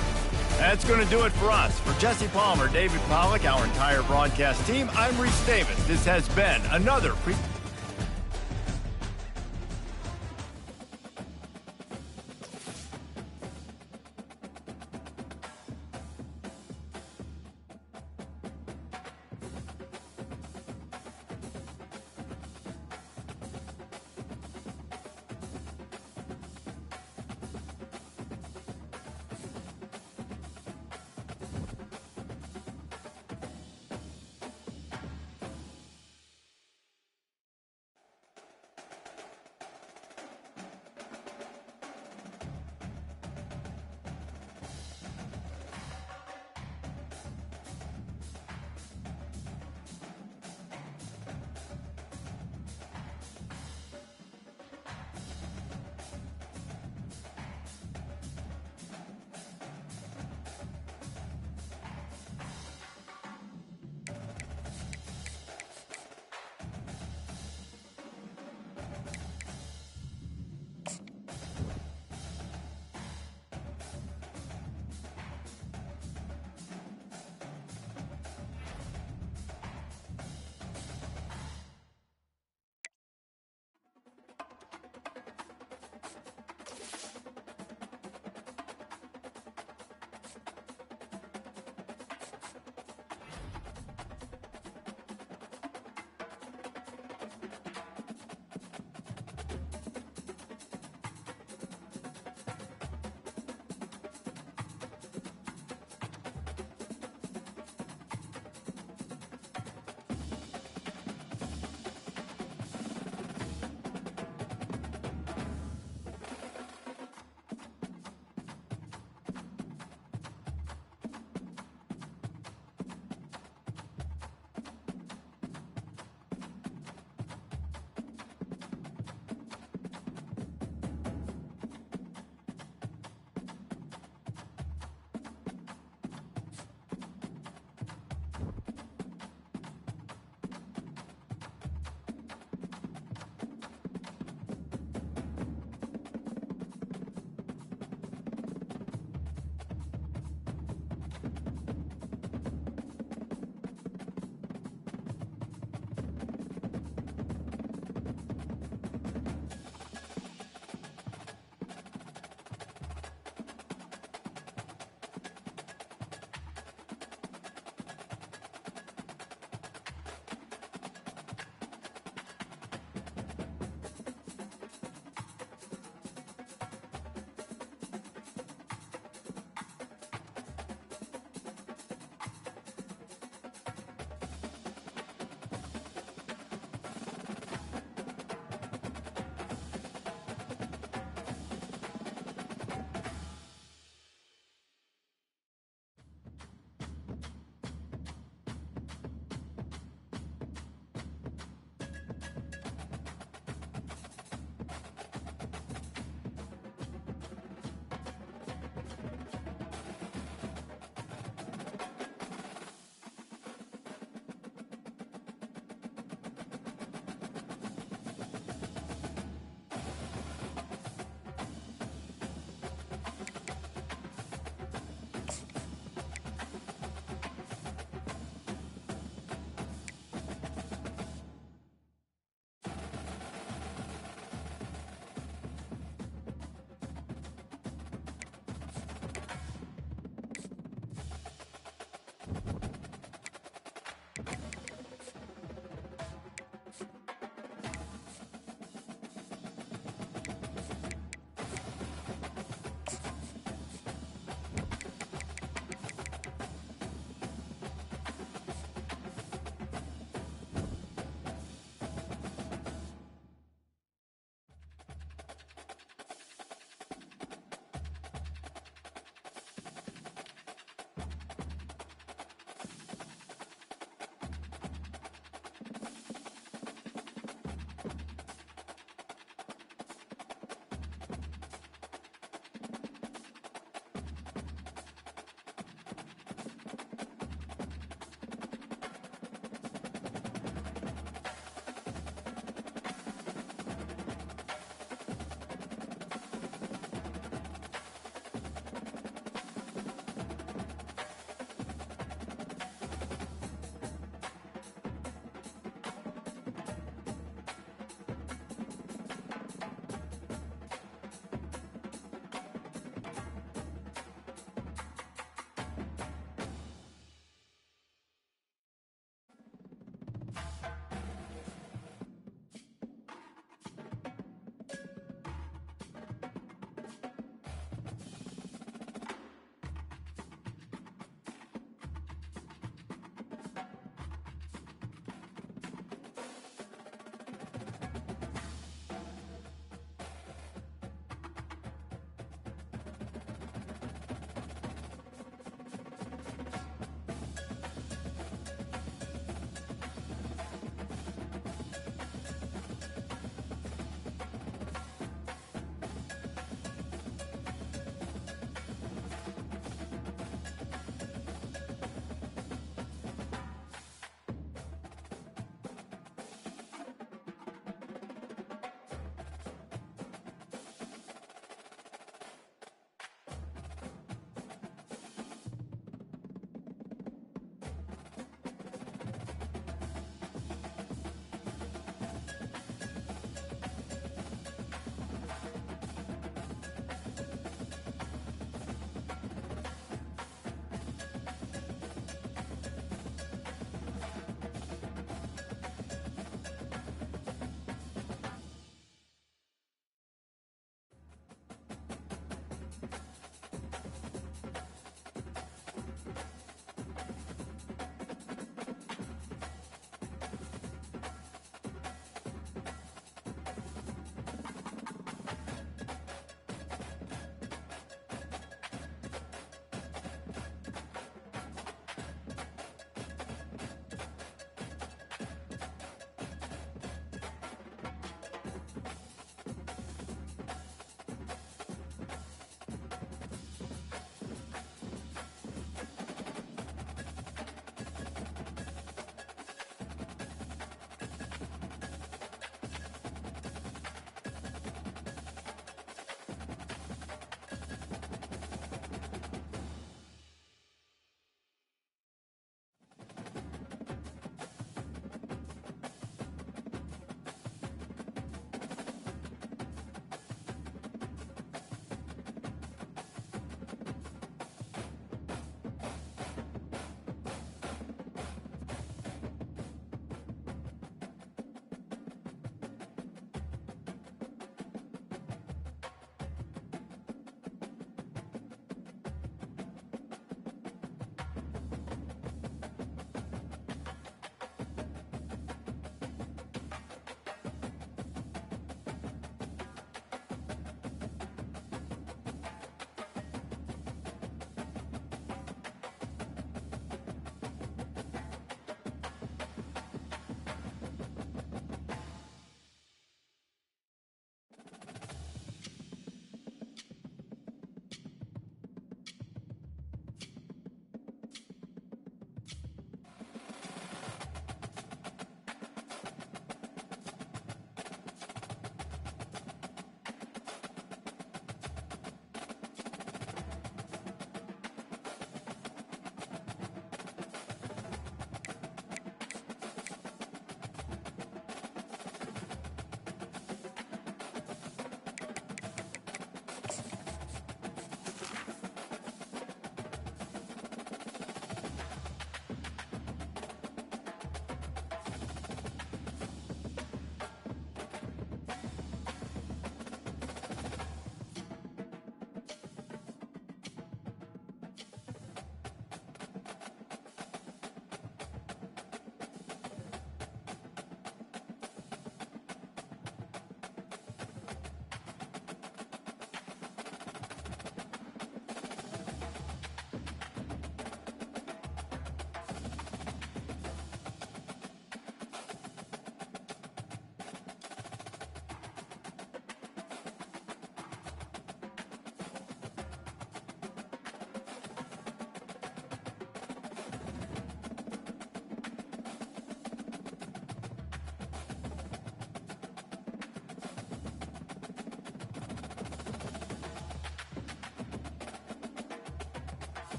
That's going to do it for us. For Jesse Palmer, David Pollack, our entire broadcast team, I'm Reese Davis. This has been another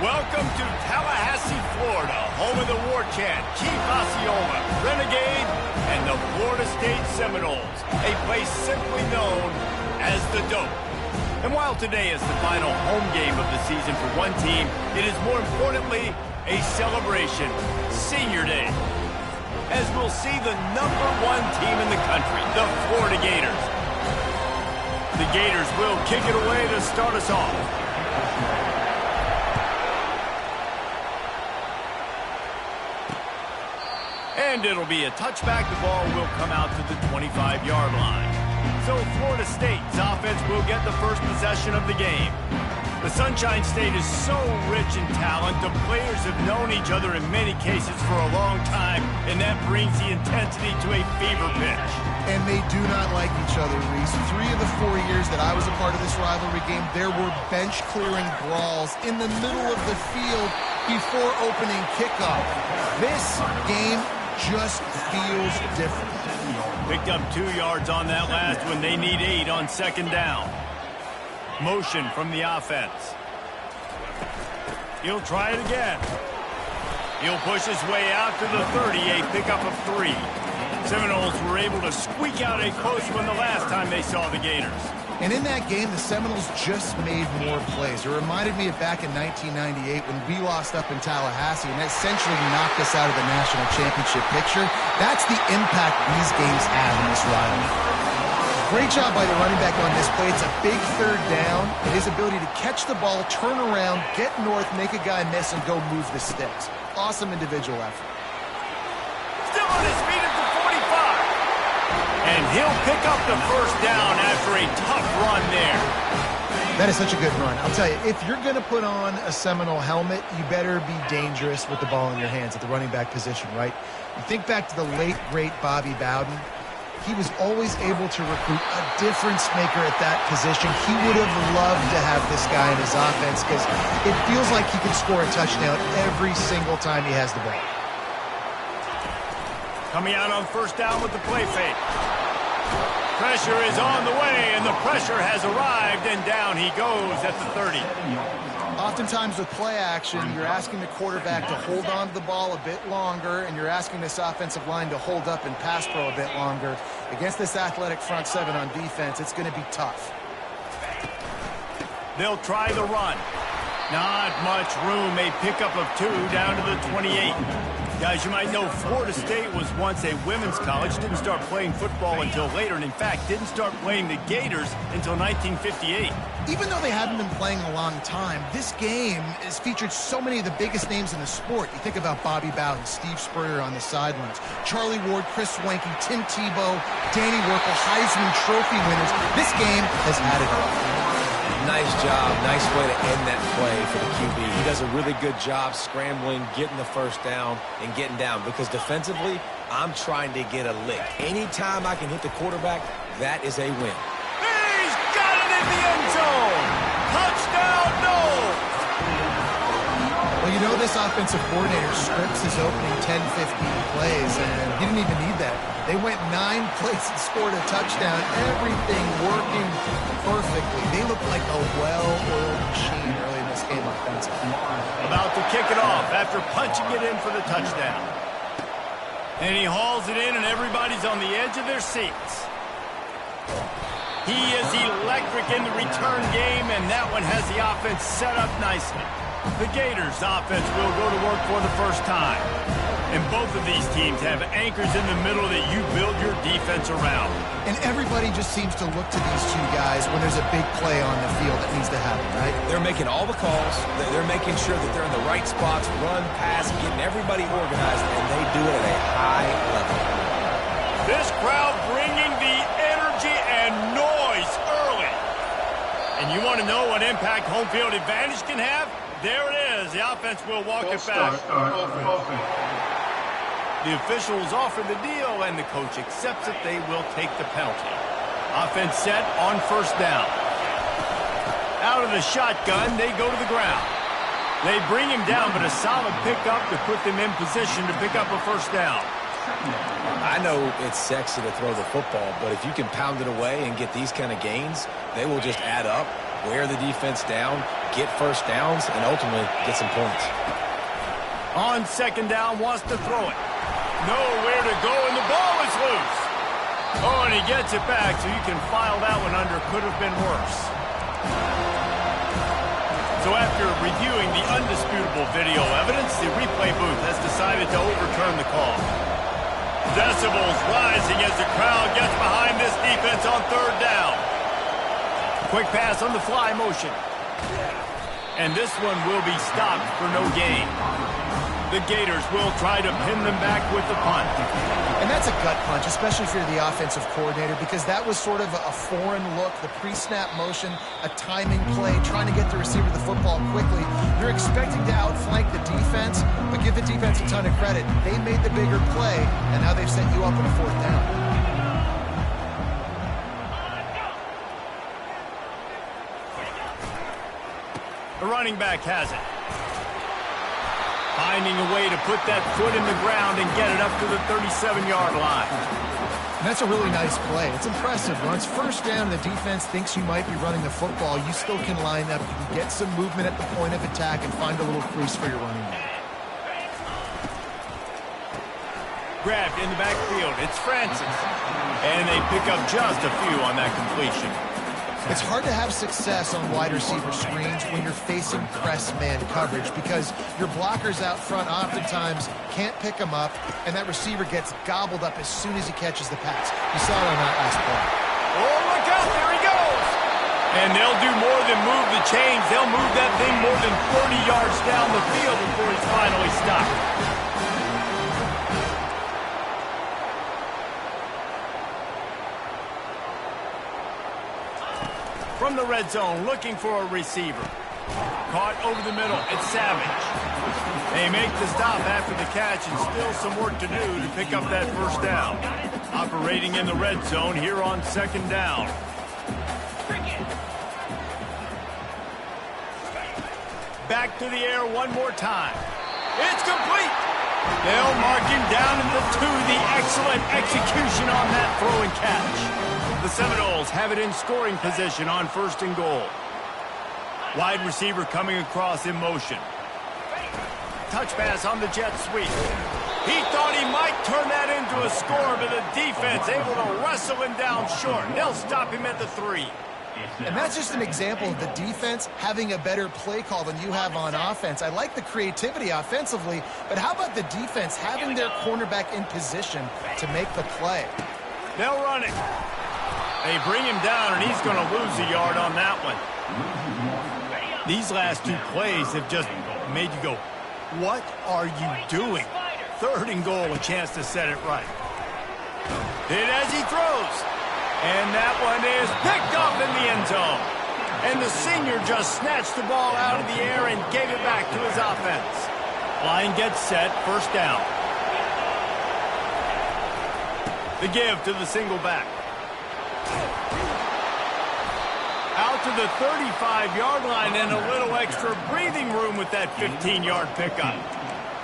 Welcome to Tallahassee, Florida, home of the War Chant, Chief Osceola, Renegade, and the Florida State Seminoles, a place simply known as the Dope. And while today is the final home game of the season for one team, it is more importantly a celebration, Senior Day, as we'll see the #1 team in the country, the Florida Gators. The Gators will kick it away to start us off. And it'll be a touchback. The ball will come out to the 25-yard line. So Florida State's offense will get the first possession of the game. The Sunshine State is so rich in talent. The players have known each other in many cases for a long time, and that brings the intensity to a fever pitch. And they do not like each other, Reese. 3 of the 4 years that I was a part of this rivalry game, there were bench-clearing brawls in the middle of the field before opening kickoff. This game just feels different. Picked up 2 yards on that last one. They need 8 on second down. Motion from the offense. He'll try it again. He'll push his way out to the 30, a pickup of 3. Seminoles were able to squeak out a close one the last time they saw the Gators. And in that game, the Seminoles just made more plays. It reminded me of back in 1998 when we lost up in Tallahassee and essentially knocked us out of the national championship picture. That's the impact these games have in this rivalry. Great job by the running back on this play. It's a big third down, and his ability to catch the ball, turn around, get north, make a guy miss, and go move the sticks. Awesome individual effort. Still on his feet at the 45. And he'll pick up the first down after a tough run there. That is such a good run. I'll tell you, if you're going to put on a Seminole helmet, you better be dangerous with the ball in your hands at the running back position, right? You think back to the late, great Bobby Bowden. He was always able to recruit a difference maker at that position. He would have loved to have this guy in his offense because it feels like he can score a touchdown every single time he has the ball. Coming out on first down with the play fake. Pressure is on the way, and the pressure has arrived, and down he goes at the 30. Oftentimes with play action, you're asking the quarterback to hold on to the ball a bit longer, and you're asking this offensive line to hold up and pass pro a bit longer. Against this athletic front seven on defense, it's going to be tough. They'll try the run. Not much room. A pickup of 2 down to the 28. Guys, you might know Florida State was once a women's college, didn't start playing football until later, and in fact, didn't start playing the Gators until 1958. Even though they haven't been playing a long time, this game has featured so many of the biggest names in the sport. You think about Bobby Bowden, Steve Spurrier on the sidelines, Charlie Ward, Chris Swanky, Tim Tebow, Danny Werkel, Heisman Trophy winners. This game has had it all. Nice job. Nice way to end that play for the QB. He does a really good job scrambling, getting the first down, and getting down. Because defensively, I'm trying to get a lick. Anytime I can hit the quarterback, that is a win. He's got it in the end zone. Touchdown, no. Well, you know this offensive coordinator scripts his opening 10, 15 plays, and he didn't even need that. They went 9 plays and scored a touchdown. Everything working perfectly. They look like a well-oiled machine early in this game offensively. About to kick it off after punching it in for the touchdown. And he hauls it in, and everybody's on the edge of their seats. He is electric in the return game, and that one has the offense set up nicely. The Gators offense will go to work for the first time. And both of these teams have anchors in the middle that you build your defense around. And everybody just seems to look to these two guys when there's a big play on the field that needs to happen, right? They're making all the calls. They're making sure that they're in the right spots, run, pass, getting everybody organized, and they do it at a high level. This crowd bringing the energy and noise early. And you want to know what impact home field advantage can have? There it is. The offense will walk it back. The officials offer the deal, and the coach accepts it. They will take the penalty. Offense set on first down. Out of the shotgun, they go to the ground. They bring him down, but a solid pickup to put them in position to pick up a first down. I know it's sexy to throw the football, but if you can pound it away and get these kind of gains, they will just add up. wear the defense down, get first downs, and ultimately get some points. On second down, wants to throw it. Nowhere to go, and the ball is loose. Oh, and he gets it back, so you can file that one under. Could have been worse. So after reviewing the undisputable video evidence, the replay booth has decided to overturn the call. Decibels rising as the crowd gets behind this defense on third down. Quick pass on the fly motion. And this one will be stopped for no gain. The Gators will try to pin them back with the punt. And that's a gut punch, especially if you're the offensive coordinator, because that was sort of a foreign look, the pre-snap motion, a timing play, trying to get the receiver the football quickly. You're expecting to outflank the defense, but give the defense a ton of credit. They made the bigger play, and now they've set you up on a fourth down. The running back has it. Finding a way to put that foot in the ground and get it up to the 37-yard line. And that's a really nice play. It's impressive. When it's first down and the defense thinks you might be running the football, you still can line up. You can get some movement at the point of attack and find a little crease for your running back. Grabbed in the backfield. It's Francis. And they pick up just a few on that completion. It's hard to have success on wide receiver screens when you're facing press man coverage because your blockers out front oftentimes can't pick them up, and that receiver gets gobbled up as soon as he catches the pass. You saw it on that last play. Oh, look out, there he goes! And they'll do more than move the chains. They'll move that thing more than 40 yards down the field before he's finally stopped. From the red zone, looking for a receiver. Caught over the middle, it's Savage. They make the stop after the catch, and still some work to do to pick up that first down. Operating in the red zone here on second down. Back to the air one more time. It's complete! They'll mark him down at the 2. The excellent execution on that throw and catch. The Seminoles have it in scoring position on first and goal. Wide receiver coming across in motion. Touch pass on the jet sweep. He thought he might turn that into a score, but the defense able to wrestle him down short. They'll stop him at the 3. And that's just an example of the defense having a better play call than you have on offense. I like the creativity offensively, but how about the defense having their cornerback in position to make the play? They'll run it. They bring him down, and he's going to lose a yard on that one. These last 2 plays have just made you go, what are you doing? Third and goal, a chance to set it right. Hit as he throws. And that one is picked up in the end zone. And the senior just snatched the ball out of the air and gave it back to his offense. Line gets set, first down. The give to the single back. Out to the 35-yard line and a little extra breathing room with that 15-yard pickup.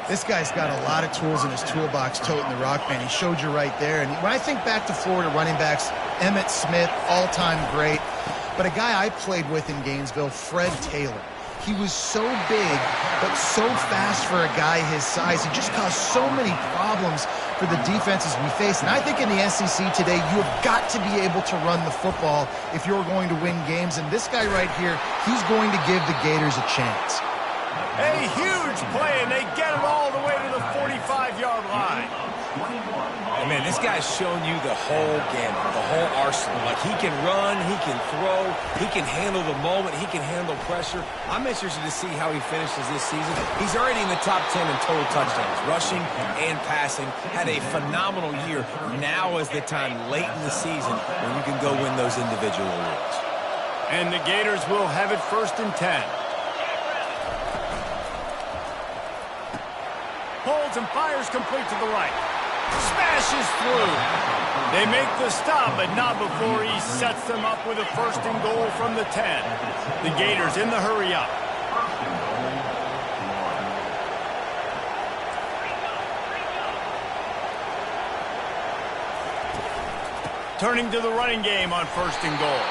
This guy's got a lot of tools in his toolbox toting the rock, man. He showed you right there. And when I think back to Florida running backs, Emmitt Smith, all-time great. But a guy I played with in Gainesville, Fred Taylor. He was so big, but so fast for a guy his size. He just caused so many problems for the defenses we face. And I think in the SEC today, you have got to be able to run the football if you're going to win games. And this guy right here, he's going to give the Gators a chance. A huge play, and they get him all the way to the 45-yard line. And man, this guy's showing you the whole gamut, the whole arsenal. Like, he can run, he can throw, he can handle the moment, he can handle pressure. I'm interested to see how he finishes this season. He's already in the top 10 in total touchdowns, rushing and passing. Had a phenomenal year. Now is the time late in the season when you can go win those individual awards. And the Gators will have it first and 10. Holds and fires complete to the right. Smashes through. They make the stop, but not before he sets them up with a first and goal from the 10. The Gators in the hurry up. Turning to the running game on first and goal.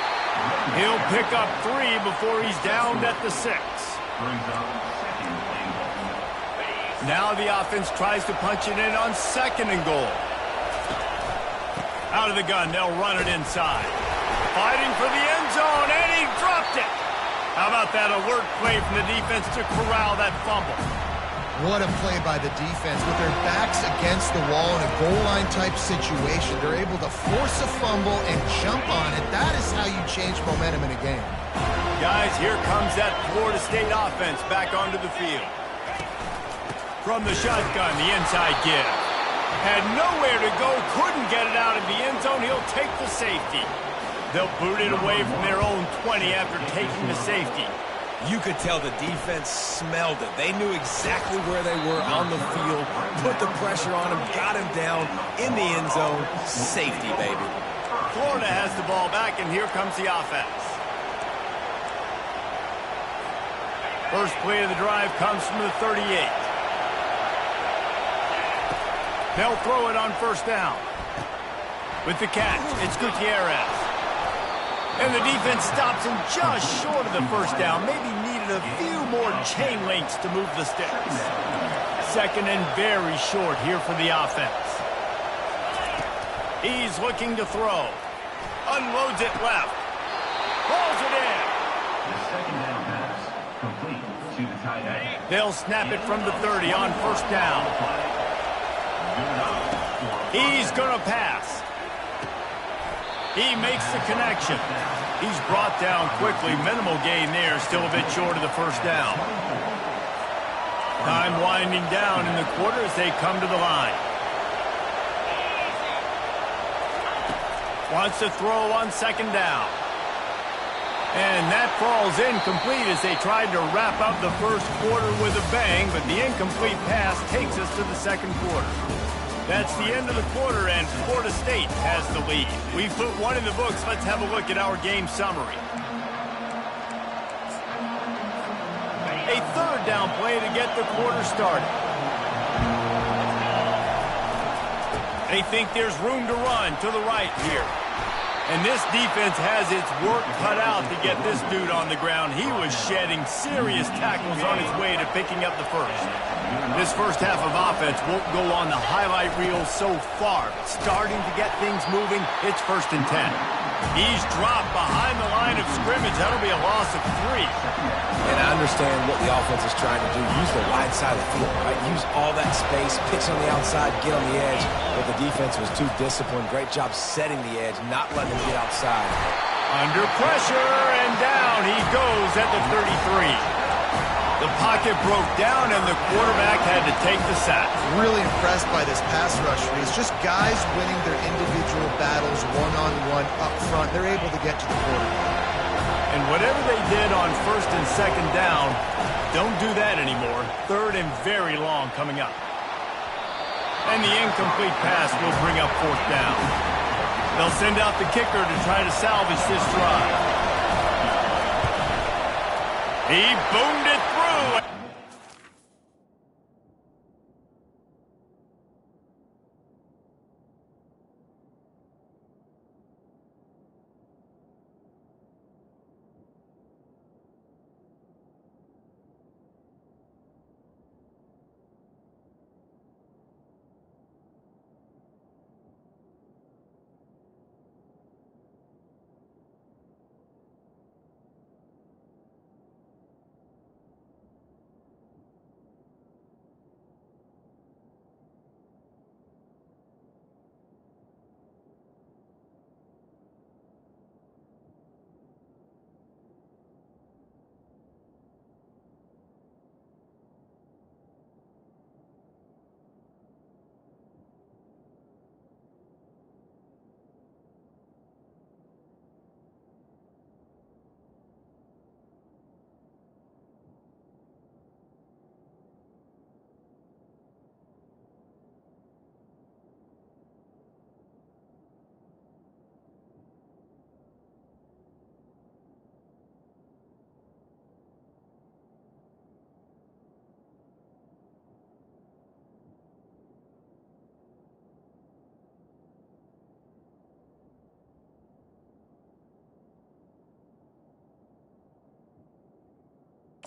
He'll pick up 3 before he's downed at the 6. Now the offense tries to punch it in on 2nd and goal. Out of the gun, they'll run it inside. Fighting for the end zone, and he dropped it. How about that alert play from the defense to corral that fumble? What a play by the defense. With their backs against the wall in a goal line type situation, they're able to force a fumble and jump on it. That is how you change momentum in a game. Guys, here comes that Florida State offense back onto the field. From the shotgun, the inside give. Had nowhere to go, couldn't get it out of the end zone. He'll take the safety. They'll boot it away from their own 20 after taking the safety. You could tell the defense smelled it. They knew exactly where they were on the field, put the pressure on him, got him down in the end zone. Safety, baby. Florida has the ball back, and here comes the offense. First play of the drive comes from the 38. They'll throw it on 1st down. With the catch, it's Gutierrez. And the defense stops him just short of the 1st down. Maybe needed a few more chain links to move the sticks. 2nd and very short here for the offense. He's looking to throw. Unloads it left. Pulls it in. The 2nd down pass complete to the tight end. They'll snap it from the 30 on 1st down. He's going to pass. He makes the connection. He's brought down quickly. Minimal gain there. Still a bit short of the 1st down. Time winding down in the quarter as they come to the line. Wants to throw on 2nd down. And that falls incomplete as they tried to wrap up the 1st quarter with a bang, but the incomplete pass takes us to the 2nd quarter. That's the end of the quarter, and Florida State has the lead. We've put 1 in the books. Let's have a look at our game summary. A 3rd down play to get the quarter started. They think there's room to run to the right here. And this defense has its work cut out to get this dude on the ground. He was shedding serious tackles on his way to picking up the 1st. This 1st half of offense won't go on the highlight reel so far. Starting to get things moving, it's 1st and 10. He's dropped behind the line of scrimmage. That'll be a loss of 3. And I understand what the offense is trying to do. Use the wide side of the field, right? Use all that space, pitch on the outside, get on the edge. But the defense was too disciplined. Great job setting the edge, not letting him get outside. Under pressure, and down he goes at the 33. The pocket broke down, and the quarterback had to take the sack. Really impressed by this pass rush. It's just guys winning their individual battles one-on-one up front. They're able to get to the quarterback. And whatever they did on 1st and 2nd down, don't do that anymore. 3rd and very long coming up. And the incomplete pass will bring up 4th down. They'll send out the kicker to try to salvage this drive. He boomed it through.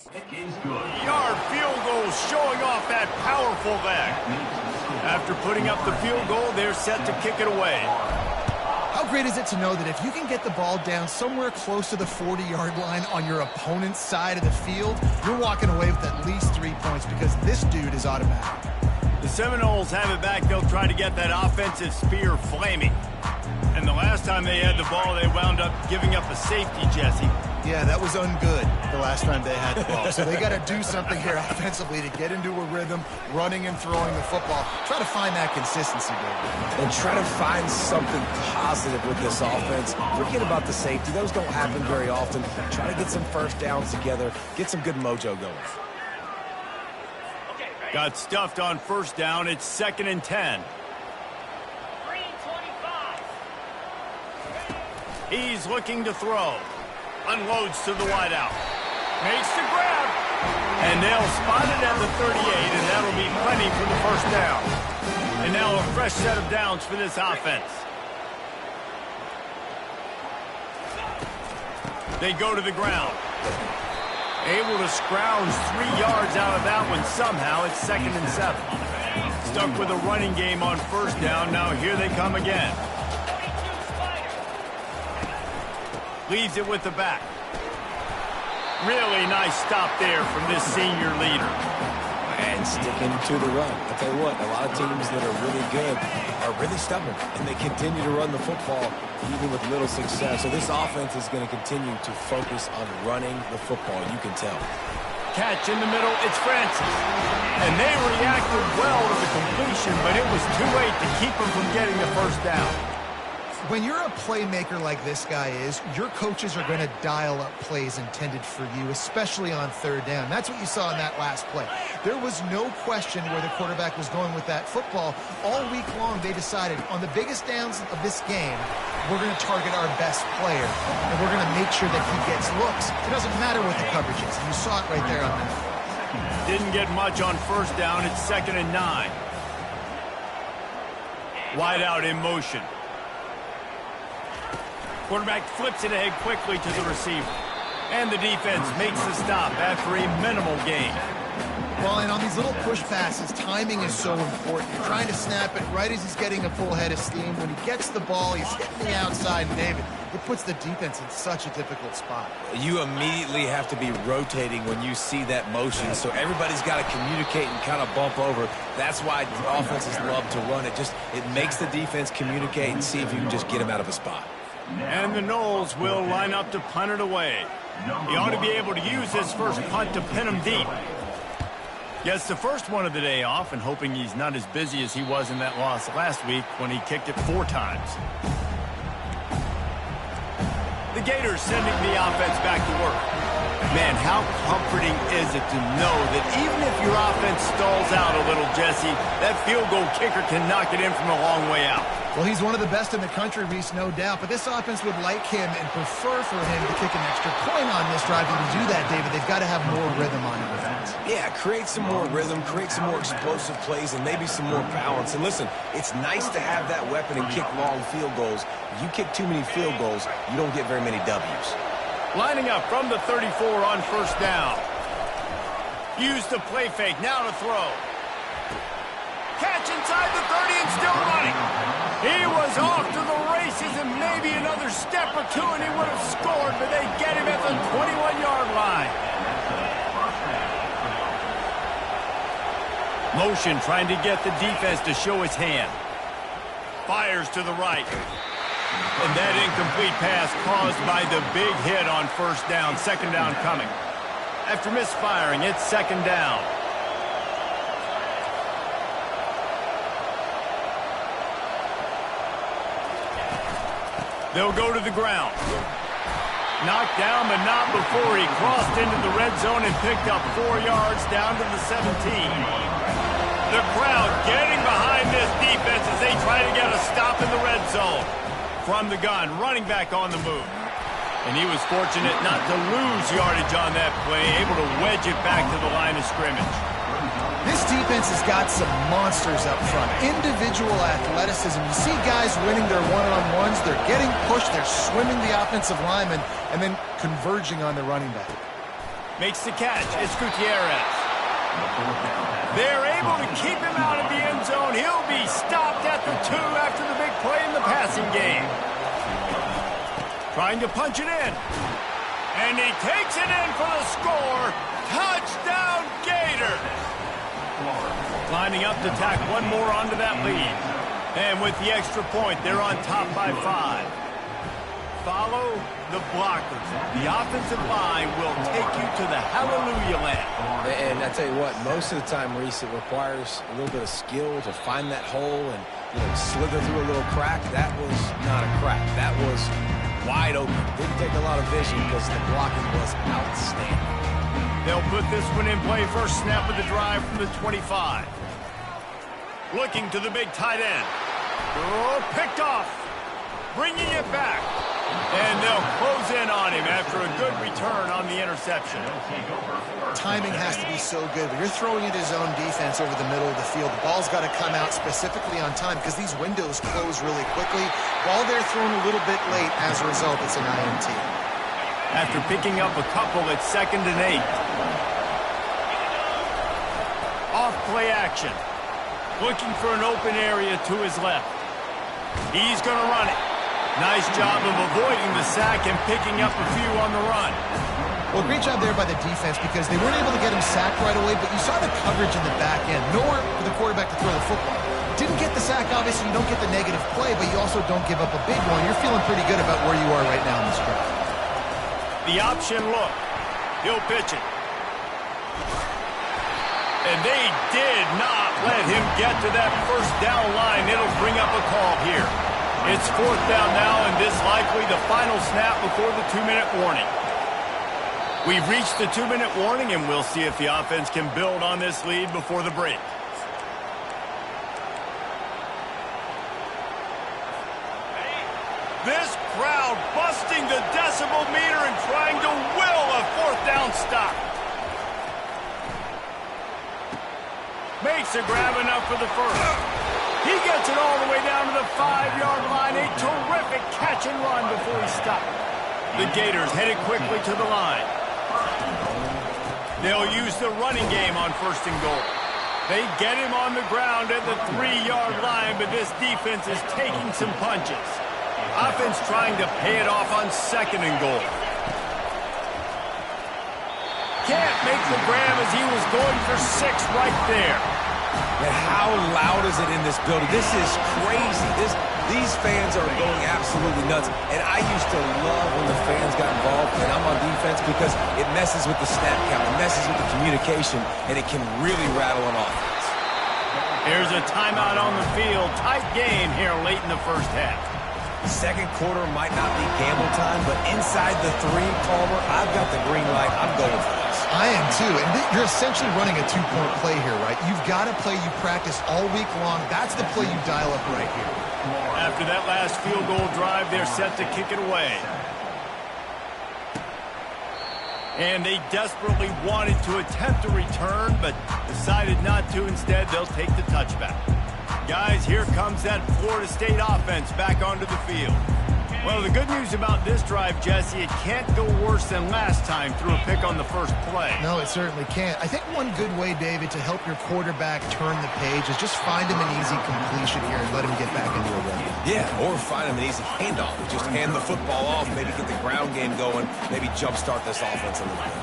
is good. Yard field goal showing off that powerful leg. After putting up the field goal, they're set to kick it away. How great is it to know that if you can get the ball down somewhere close to the 40-yard line on your opponent's side of the field, you're walking away with at least 3 points because this dude is automatic. The Seminoles have it back. They'll try to get that offensive spear flaming. And the last time they had the ball, they wound up giving up a safety, Jesse. Yeah, that was ungood the last time they had the ball. So they got to do something here offensively to get into a rhythm, running and throwing the football. Try to find that consistency, baby. And try to find something positive with this offense. Forget about the safety. Those don't happen very often. Try to get some first downs together. Get some good mojo going. Got stuffed on first down. It's 2nd and 10. He's looking to throw. Unloads to the wideout. Makes the grab. And they'll spot it at the 38, and that'll be plenty for the first down. And now a fresh set of downs for this offense. They go to the ground. Able to scrounge 3 yards out of that one somehow. It's 2nd and 7. Stuck with a running game on first down. Now here they come again. Leaves it with the back. Really nice stop there from this senior leader. And sticking to the run. I'll tell you what, a lot of teams that are really good are really stubborn, and they continue to run the football even with little success. So this offense is going to continue to focus on running the football, you can tell. Catch in the middle, it's Francis. And they reacted well to the completion, but it was too late to keep them from getting the first down. When you're a playmaker like this guy is, your coaches are going to dial up plays intended for you, especially on third down. That's what you saw in that last play. There was no question where the quarterback was going with that football. All week long, they decided on the biggest downs of this game, we're going to target our best player, and we're going to make sure that he gets looks. It doesn't matter what the coverage is. You saw it right there on that. Didn't get much on first down. It's 2nd and 9. Wide out in motion. Quarterback flips it ahead quickly to the receiver. And the defense makes the stop after a minimal gain. Well, and on these little push passes, timing is so important. You're trying to snap it right as he's getting a full head of steam. When he gets the ball, he's hitting the outside, and David, it puts the defense in such a difficult spot. You immediately have to be rotating when you see that motion, so everybody's got to communicate and kind of bump over. That's why the offenses love to run it. It makes the defense communicate and see if you can just get him out of a spot. And the Noles will line up to punt it away. He ought to be able to use his first punt to pin him deep. Gets the first one of the day off and hoping he's not as busy as he was in that loss last week when he kicked it 4 times. The Gators sending the offense back to work. Man, how comforting is it to know that even if your offense stalls out a little, Jesse, that field goal kicker can knock it in from a long way out. Well, he's one of the best in the country, Reese, no doubt. But this offense would like him and prefer for him to kick an extra point on this drive. And to do that, David, they've got to have more rhythm on offense. Yeah, create some more rhythm, create some more explosive plays, and maybe some more balance. And listen, it's nice to have that weapon and kick long field goals. If you kick too many field goals, you don't get very many W's. Lining up from the 34 on first down. Use the play fake, now to throw. Catch inside the 30 and still running. He was off to the races and maybe another step or two and he would have scored, but they get him at the 21-yard line. Motion trying to get the defense to show his hand. Fires to the right. And that incomplete pass caused by the big hit on first down. 2nd down coming. After misfiring, it's 2nd down. They'll go to the ground. Knocked down, but not before he crossed into the red zone and picked up 4 yards down to the 17. The crowd getting behind this defense as they try to get a stop in the red zone. From the gun, running back on the move. And he was fortunate not to lose yardage on that play, able to wedge it back to the line of scrimmage. This defense has got some monsters up front. Individual athleticism. You see guys winning their one-on-ones. They're getting pushed. They're swimming the offensive lineman and then converging on the running back. Makes the catch. It's Gutierrez. They're able to keep him out of the end zone. He'll be stopped at the 2 after the big play in the passing game. Trying to punch it in. And he takes it in for the score. Touchdown, Gators! Lining up to tack one more onto that lead. And with the extra point, they're on top by 5. Follow the blockers. The offensive line will take you to the hallelujah land. And I tell you what, most of the time, Reese, it requires a little bit of skill to find that hole and slither through a little crack. That was not a crack. That was wide open. Didn't take a lot of vision because the blocking was outstanding. They'll put this one in play. First snap of the drive from the 25. Looking to the big tight end. Oh, picked off. Bringing it back. And they'll close in on him after a good return on the interception. Timing has to be so good. When you're throwing at his own defense over the middle of the field, the ball's got to come out specifically on time because these windows close really quickly. Ball there thrown a little bit late. As a result, it's an INT. After picking up a couple, it's 2nd and 8. Off play action. Looking for an open area to his left. He's going to run it. Nice job of avoiding the sack and picking up a few on the run. Well, great job there by the defense because they weren't able to get him sacked right away, but you saw the coverage in the back end. Nowhere for the quarterback to throw the football. Didn't get the sack, obviously. You don't get the negative play, but you also don't give up a big one. You're feeling pretty good about where you are right now in this drive. The option look. He'll pitch it. And they did not let him get to that first down line. It'll bring up a call here. It's 4th down now, and this likely the final snap before the 2-minute warning. We've reached the 2-minute warning, and we'll see if the offense can build on this lead before the break. This crowd busting the decibel meter and trying to will a 4th down stop. Makes a grab enough for the first. He gets it all the way down to the 5-yard line. A terrific catch and run before he stopped. The Gators headed quickly to the line. They'll use the running game on 1st and goal. They get him on the ground at the 3-yard line, but this defense is taking some punches. Offense trying to pay it off on 2nd and goal. Can't make the grab as he was going for 6 right there. And how loud is it in this building? This is crazy. These fans are going absolutely nuts. And I used to love when the fans got involved, and I'm on defense because it messes with the snap count. It messes with the communication, and it can really rattle an offense. Here's a timeout on the field. Tight game here late in the first half. Second quarter might not be gamble time, but inside the 3, Palmer, I've got the green light. I'm going for this. I am too, and you're essentially running a 2-point play here, right? You've got a play you practice all week long. That's the play you dial up right here. After that last field goal drive, they're set to kick it away. And they desperately wanted to attempt a return, but decided not to. Instead, they'll take the touchback. Guys, here comes that Florida State offense back onto the field. Well, the good news about this drive, Jesse, it can't go worse than last time through a pick on the first play. No, it certainly can't. I think one good way, David, to help your quarterback turn the page is just find him an easy completion here and let him get back into a run. Yeah, or find him an easy handoff. Just hand the football off, maybe get the ground game going, maybe jumpstart this offense a little bit.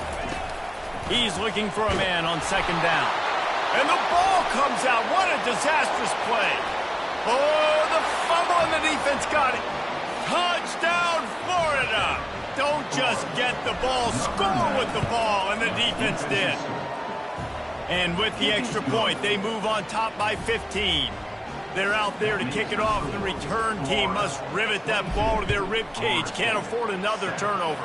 He's looking for a man on 2nd down. And the ball comes out. What a disastrous play. Oh, the fumble and the defense got it. Touchdown, Florida! Don't just get the ball, score with the ball, and the defense did. And with the extra point, they move on top by 15. They're out there to kick it off. The return team must rivet that ball to their rib cage. Can't afford another turnover.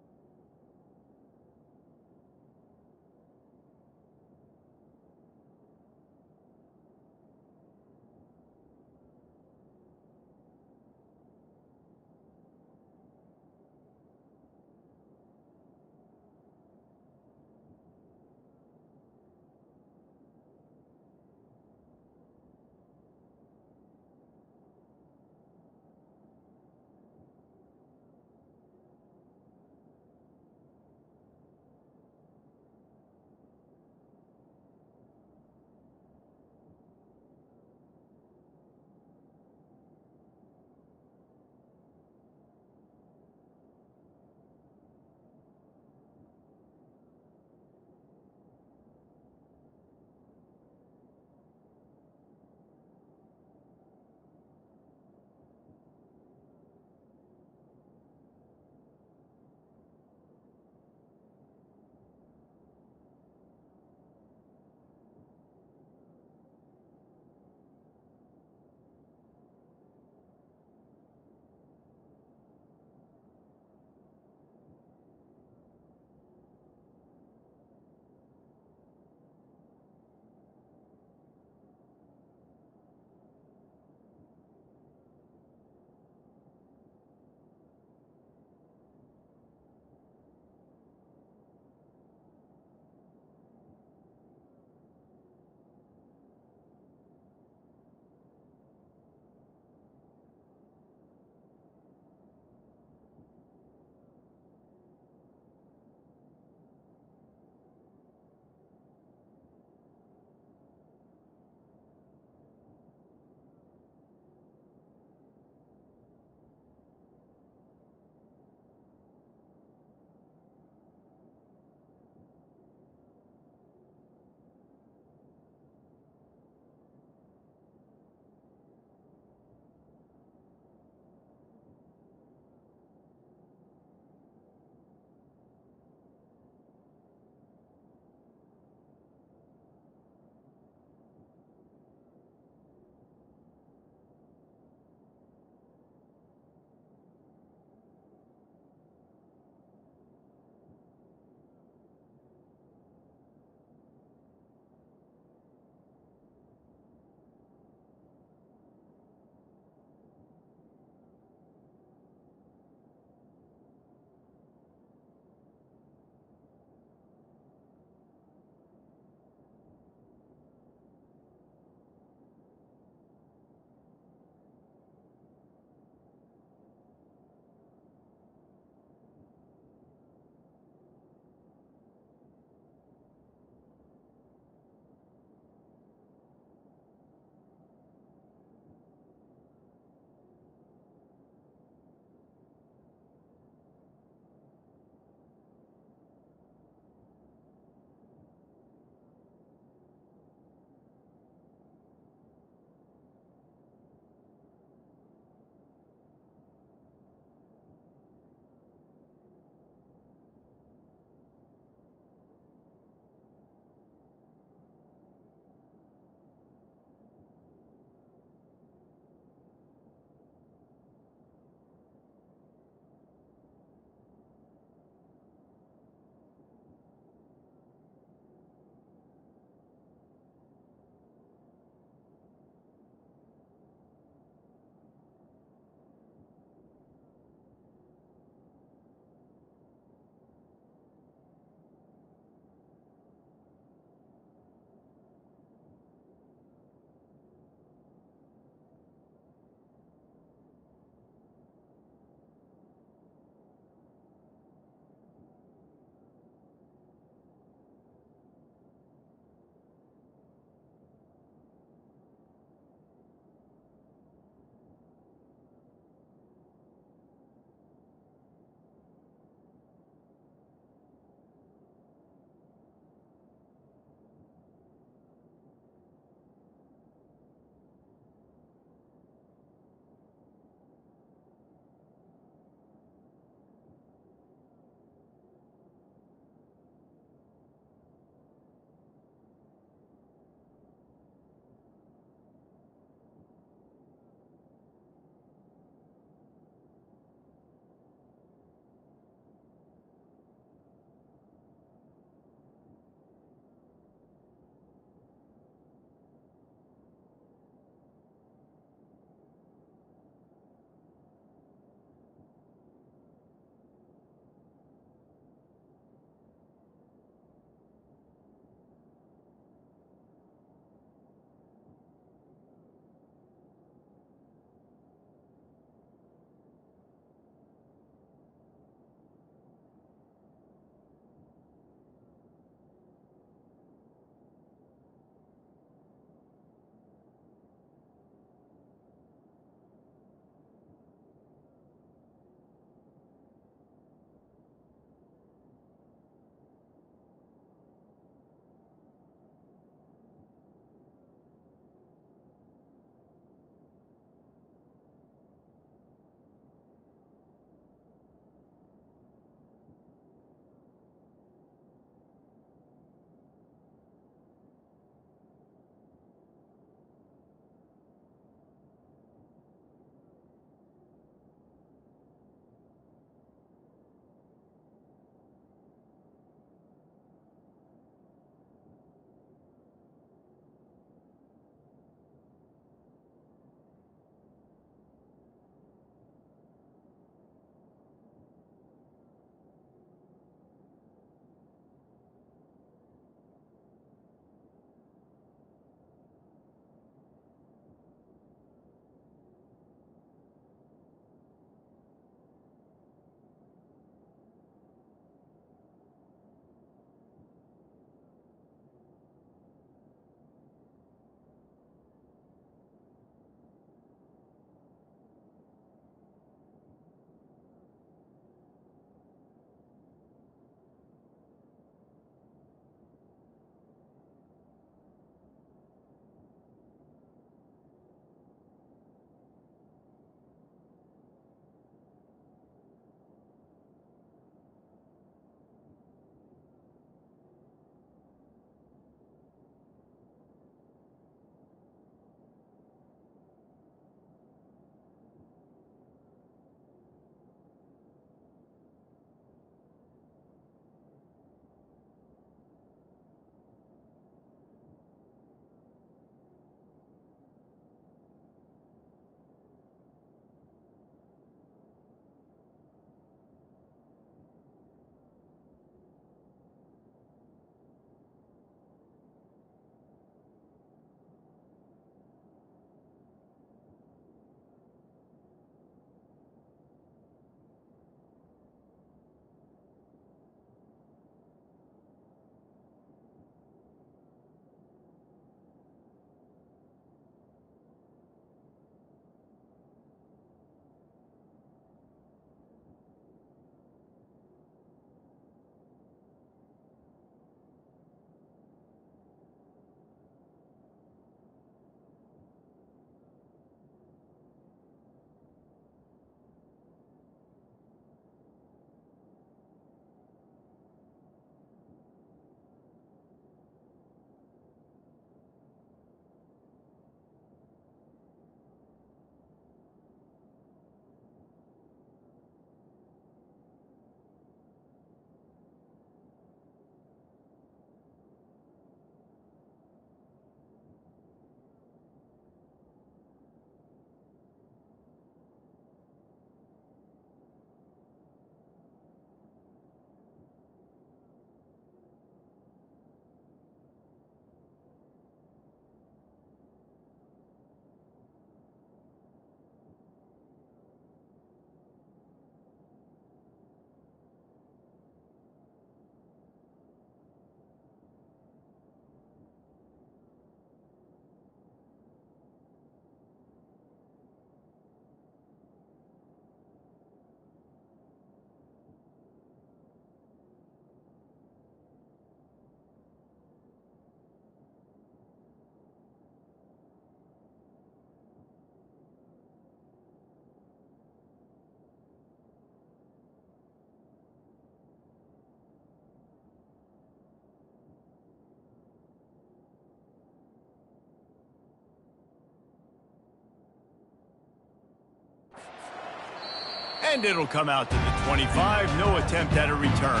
And it'll come out to the 25. No attempt at a return.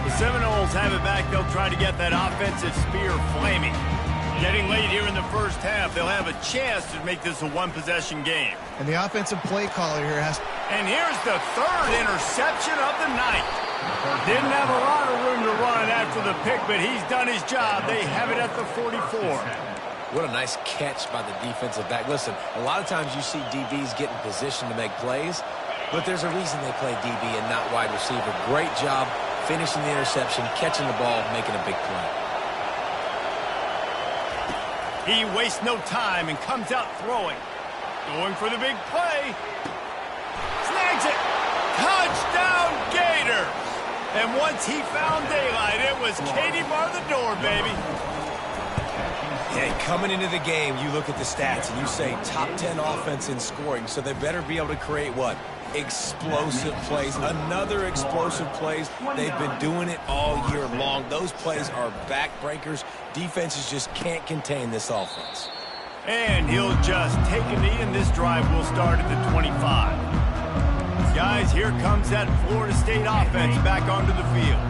The Seminoles have it back. They'll try to get that offensive spear flaming. Getting late here in the first half, they'll have a chance to make this a one-possession game. And the offensive play caller here has... And here's the third interception of the night. Didn't have a lot of room to run after the pick, but he's done his job. They have it at the 44. What a nice catch by the defensive back. Listen, a lot of times you see DBs get in position to make plays, but there's a reason they play DB and not wide receiver. Great job finishing the interception, catching the ball, making a big play. He wastes no time and comes out throwing. Going for the big play. Snags it. Touchdown, Gators. And once he found daylight, it was Katie bar the door, baby. Yeah, coming into the game, you look at the stats and you say top 10 offense in scoring, so they better be able to create what? Explosive plays. Another explosive plays. They've been doing it all year long. Those plays are backbreakers. Defenses just can't contain this offense. And he'll just take a knee, and this drive will start at the 25. Guys, here comes that Florida State offense back onto the field.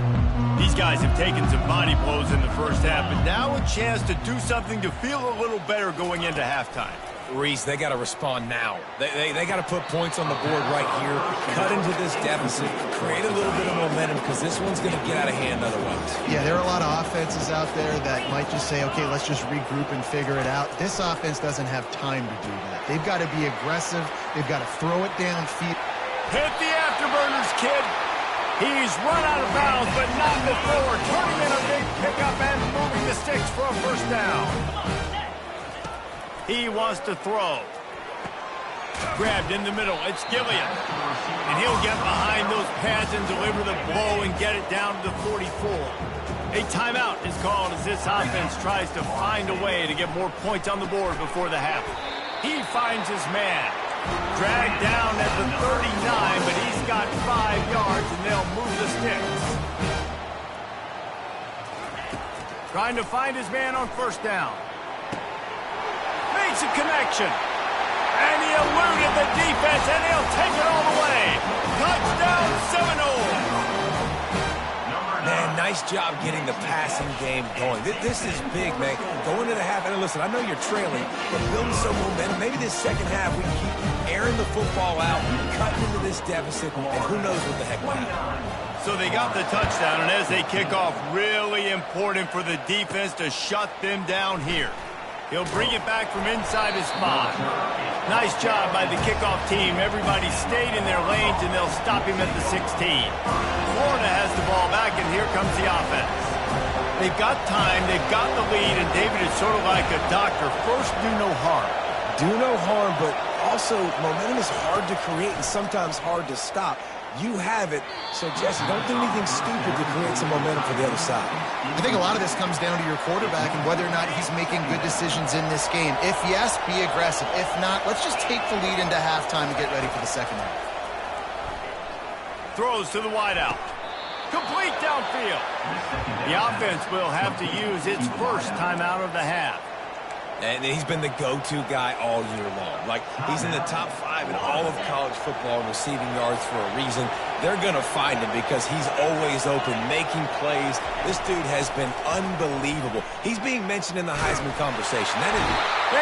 These guys have taken some body blows in the first half, but now a chance to do something to feel a little better going into halftime. Reese, they got to respond now. They got to put points on the board right here, cut into this deficit, create a little bit of momentum, because this one's going to get out of hand otherwise. Yeah, there are a lot of offenses out there that might just say, okay, let's just regroup and figure it out. This offense doesn't have time to do that. They've got to be aggressive. They've got to throw it downfield. Hit the afterburners, kid. He's run out of bounds, but not before turning in a big pickup and moving the sticks for a first down. He wants to throw. Grabbed in the middle. It's Gilliam. And he'll get behind those pads and deliver the blow and get it down to the 44. A timeout is called as this offense tries to find a way to get more points on the board before the half. He finds his man. Dragged down at the 39, but he's got 5 yards, and they'll move the sticks. Trying to find his man on first down. Makes a connection. And he eluded the defense, and he'll take it all the way. Touchdown, Seminoles. Man, nice job getting the passing game going. This is big, man. Going to the half, and listen, I know you're trailing, but building some momentum. Maybe this second half we can keep airing the football out, cutting into this deficit, and who knows what the heck will happen. So they got the touchdown, and as they kick off, really important for the defense to shut them down here. He'll bring it back from inside his spot. Nice job by the kickoff team. Everybody stayed in their lanes, and they'll stop him at the 16. Florida has the ball back, and here comes the offense. They've got time, they've got the lead, and David is sort of like a doctor. First, do no harm. Do no harm, but also momentum is hard to create and sometimes hard to stop. You have it, so Jesse, don't do anything stupid to create some momentum for the other side. I think a lot of this comes down to your quarterback and whether or not he's making good decisions in this game. If yes, be aggressive. If not, let's just take the lead into halftime and get ready for the second half. Throws to the wideout. Complete downfield. The offense will have to use its first timeout of the half. And he's been the go-to guy all year long. Like, he's in the top 5 in all of college football in receiving yards for a reason. They're going to find him because he's always open, making plays. This dude has been unbelievable. He's being mentioned in the Heisman conversation. That is...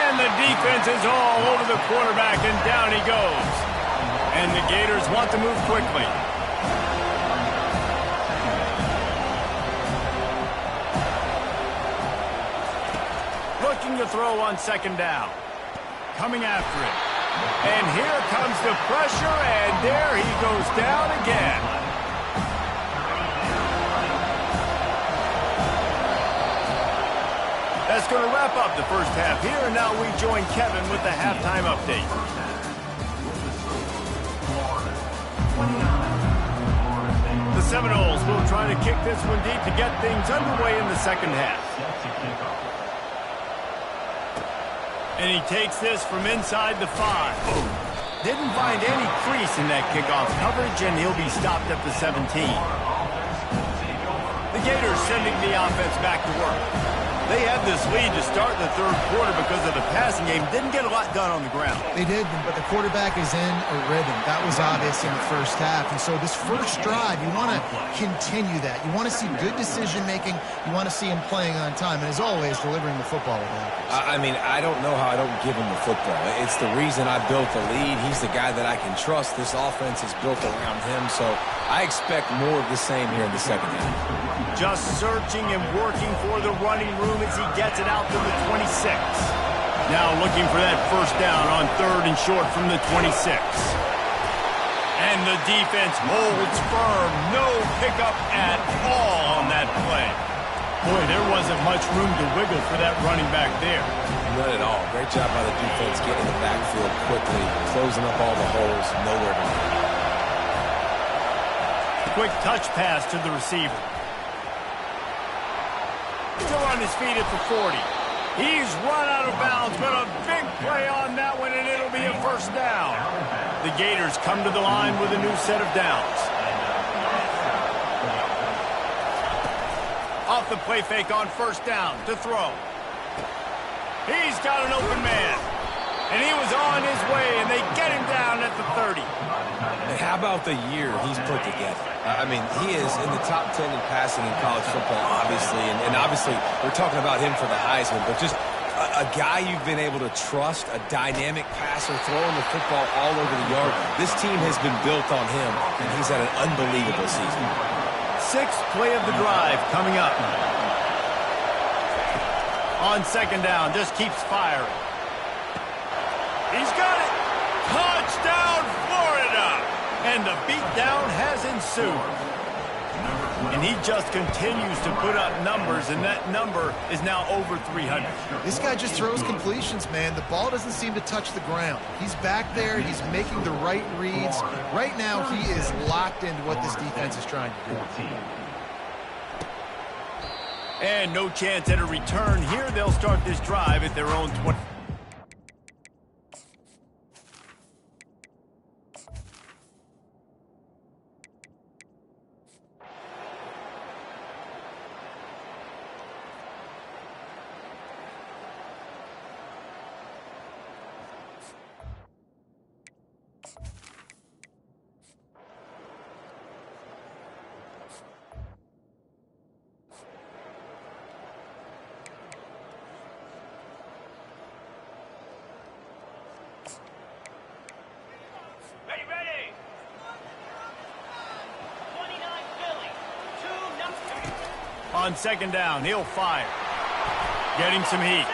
And the defense is all over the quarterback, and down he goes. And the Gators want to move quickly. Looking to throw on second down. Coming after it. And here comes the pressure, and there he goes down again. That's going to wrap up the first half here, and now we join Kevin with the halftime update. The Seminoles will try to kick this one deep to get things underway in the second half. And he takes this from inside the 5. Didn't find any crease in that kickoff coverage, and he'll be stopped at the 17. The Gators sending the offense back to work. They had this lead to start the third quarter because of the passing game. Didn't get a lot done on the ground. They did, but the quarterback is in a rhythm. That was obvious in the first half. And so this first drive, you want to continue that. You want to see good decision-making. You want to see him playing on time. And as always, delivering the football with accuracy. I mean, I don't know how I don't give him the football. It's the reason I built the lead. He's the guy that I can trust. This offense is built around him. So I expect more of the same here in the second half. Just searching and working for the running room as he gets it out to the 26. Now looking for that first down on 3rd and short from the 26. And the defense holds firm. No pickup at all on that play. Boy, there wasn't much room to wiggle for that running back there. Not at all. Great job by the defense getting in the backfield quickly, closing up all the holes, nowhere to go. Quick touch pass to the receiver. Still on his feet at the 40. He's run out of bounds, but a big play on that one, and it'll be a first down. The Gators come to the line with a new set of downs. Off the play fake on first down to throw. He's got an open man. And he was on his way, and they get him down at the 30. And how about the year he's put together? I mean, he is in the top 10 in passing in college football, obviously. And obviously, we're talking about him for the Heisman, but just a guy you've been able to trust, a dynamic passer, throwing the football all over the yard. This team has been built on him, and he's had an unbelievable season. 6th play of the drive coming up. On second down, just keeps firing. He's got it. Touchdown, Florida. And the beatdown has ensued. And he just continues to put up numbers, and that number is now over 300. This guy just throws completions, man. The ball doesn't seem to touch the ground. He's back there. He's making the right reads. Right now, he is locked into what this defense is trying to do. And no chance at a return here. They'll start this drive at their own 20. On second down, he'll fire. Getting some heat.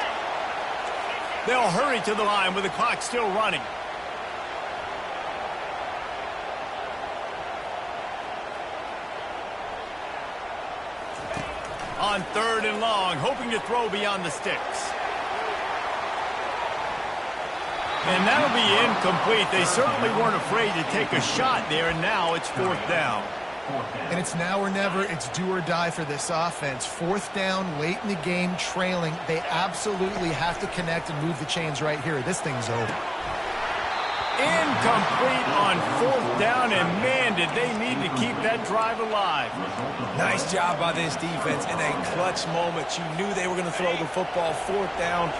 They'll hurry to the line with the clock still running. On 3rd and long, hoping to throw beyond the sticks. And that'll be incomplete. They certainly weren't afraid to take a shot there, and now it's 4th down. And it's now or never. It's do or die for this offense. 4th down, late in the game, trailing. They absolutely have to connect and move the chains right here. This thing's over. Incomplete on 4th down, and man, did they need to keep that drive alive. Nice job by this defense in a clutch moment. You knew they were going to throw the football. 4th down.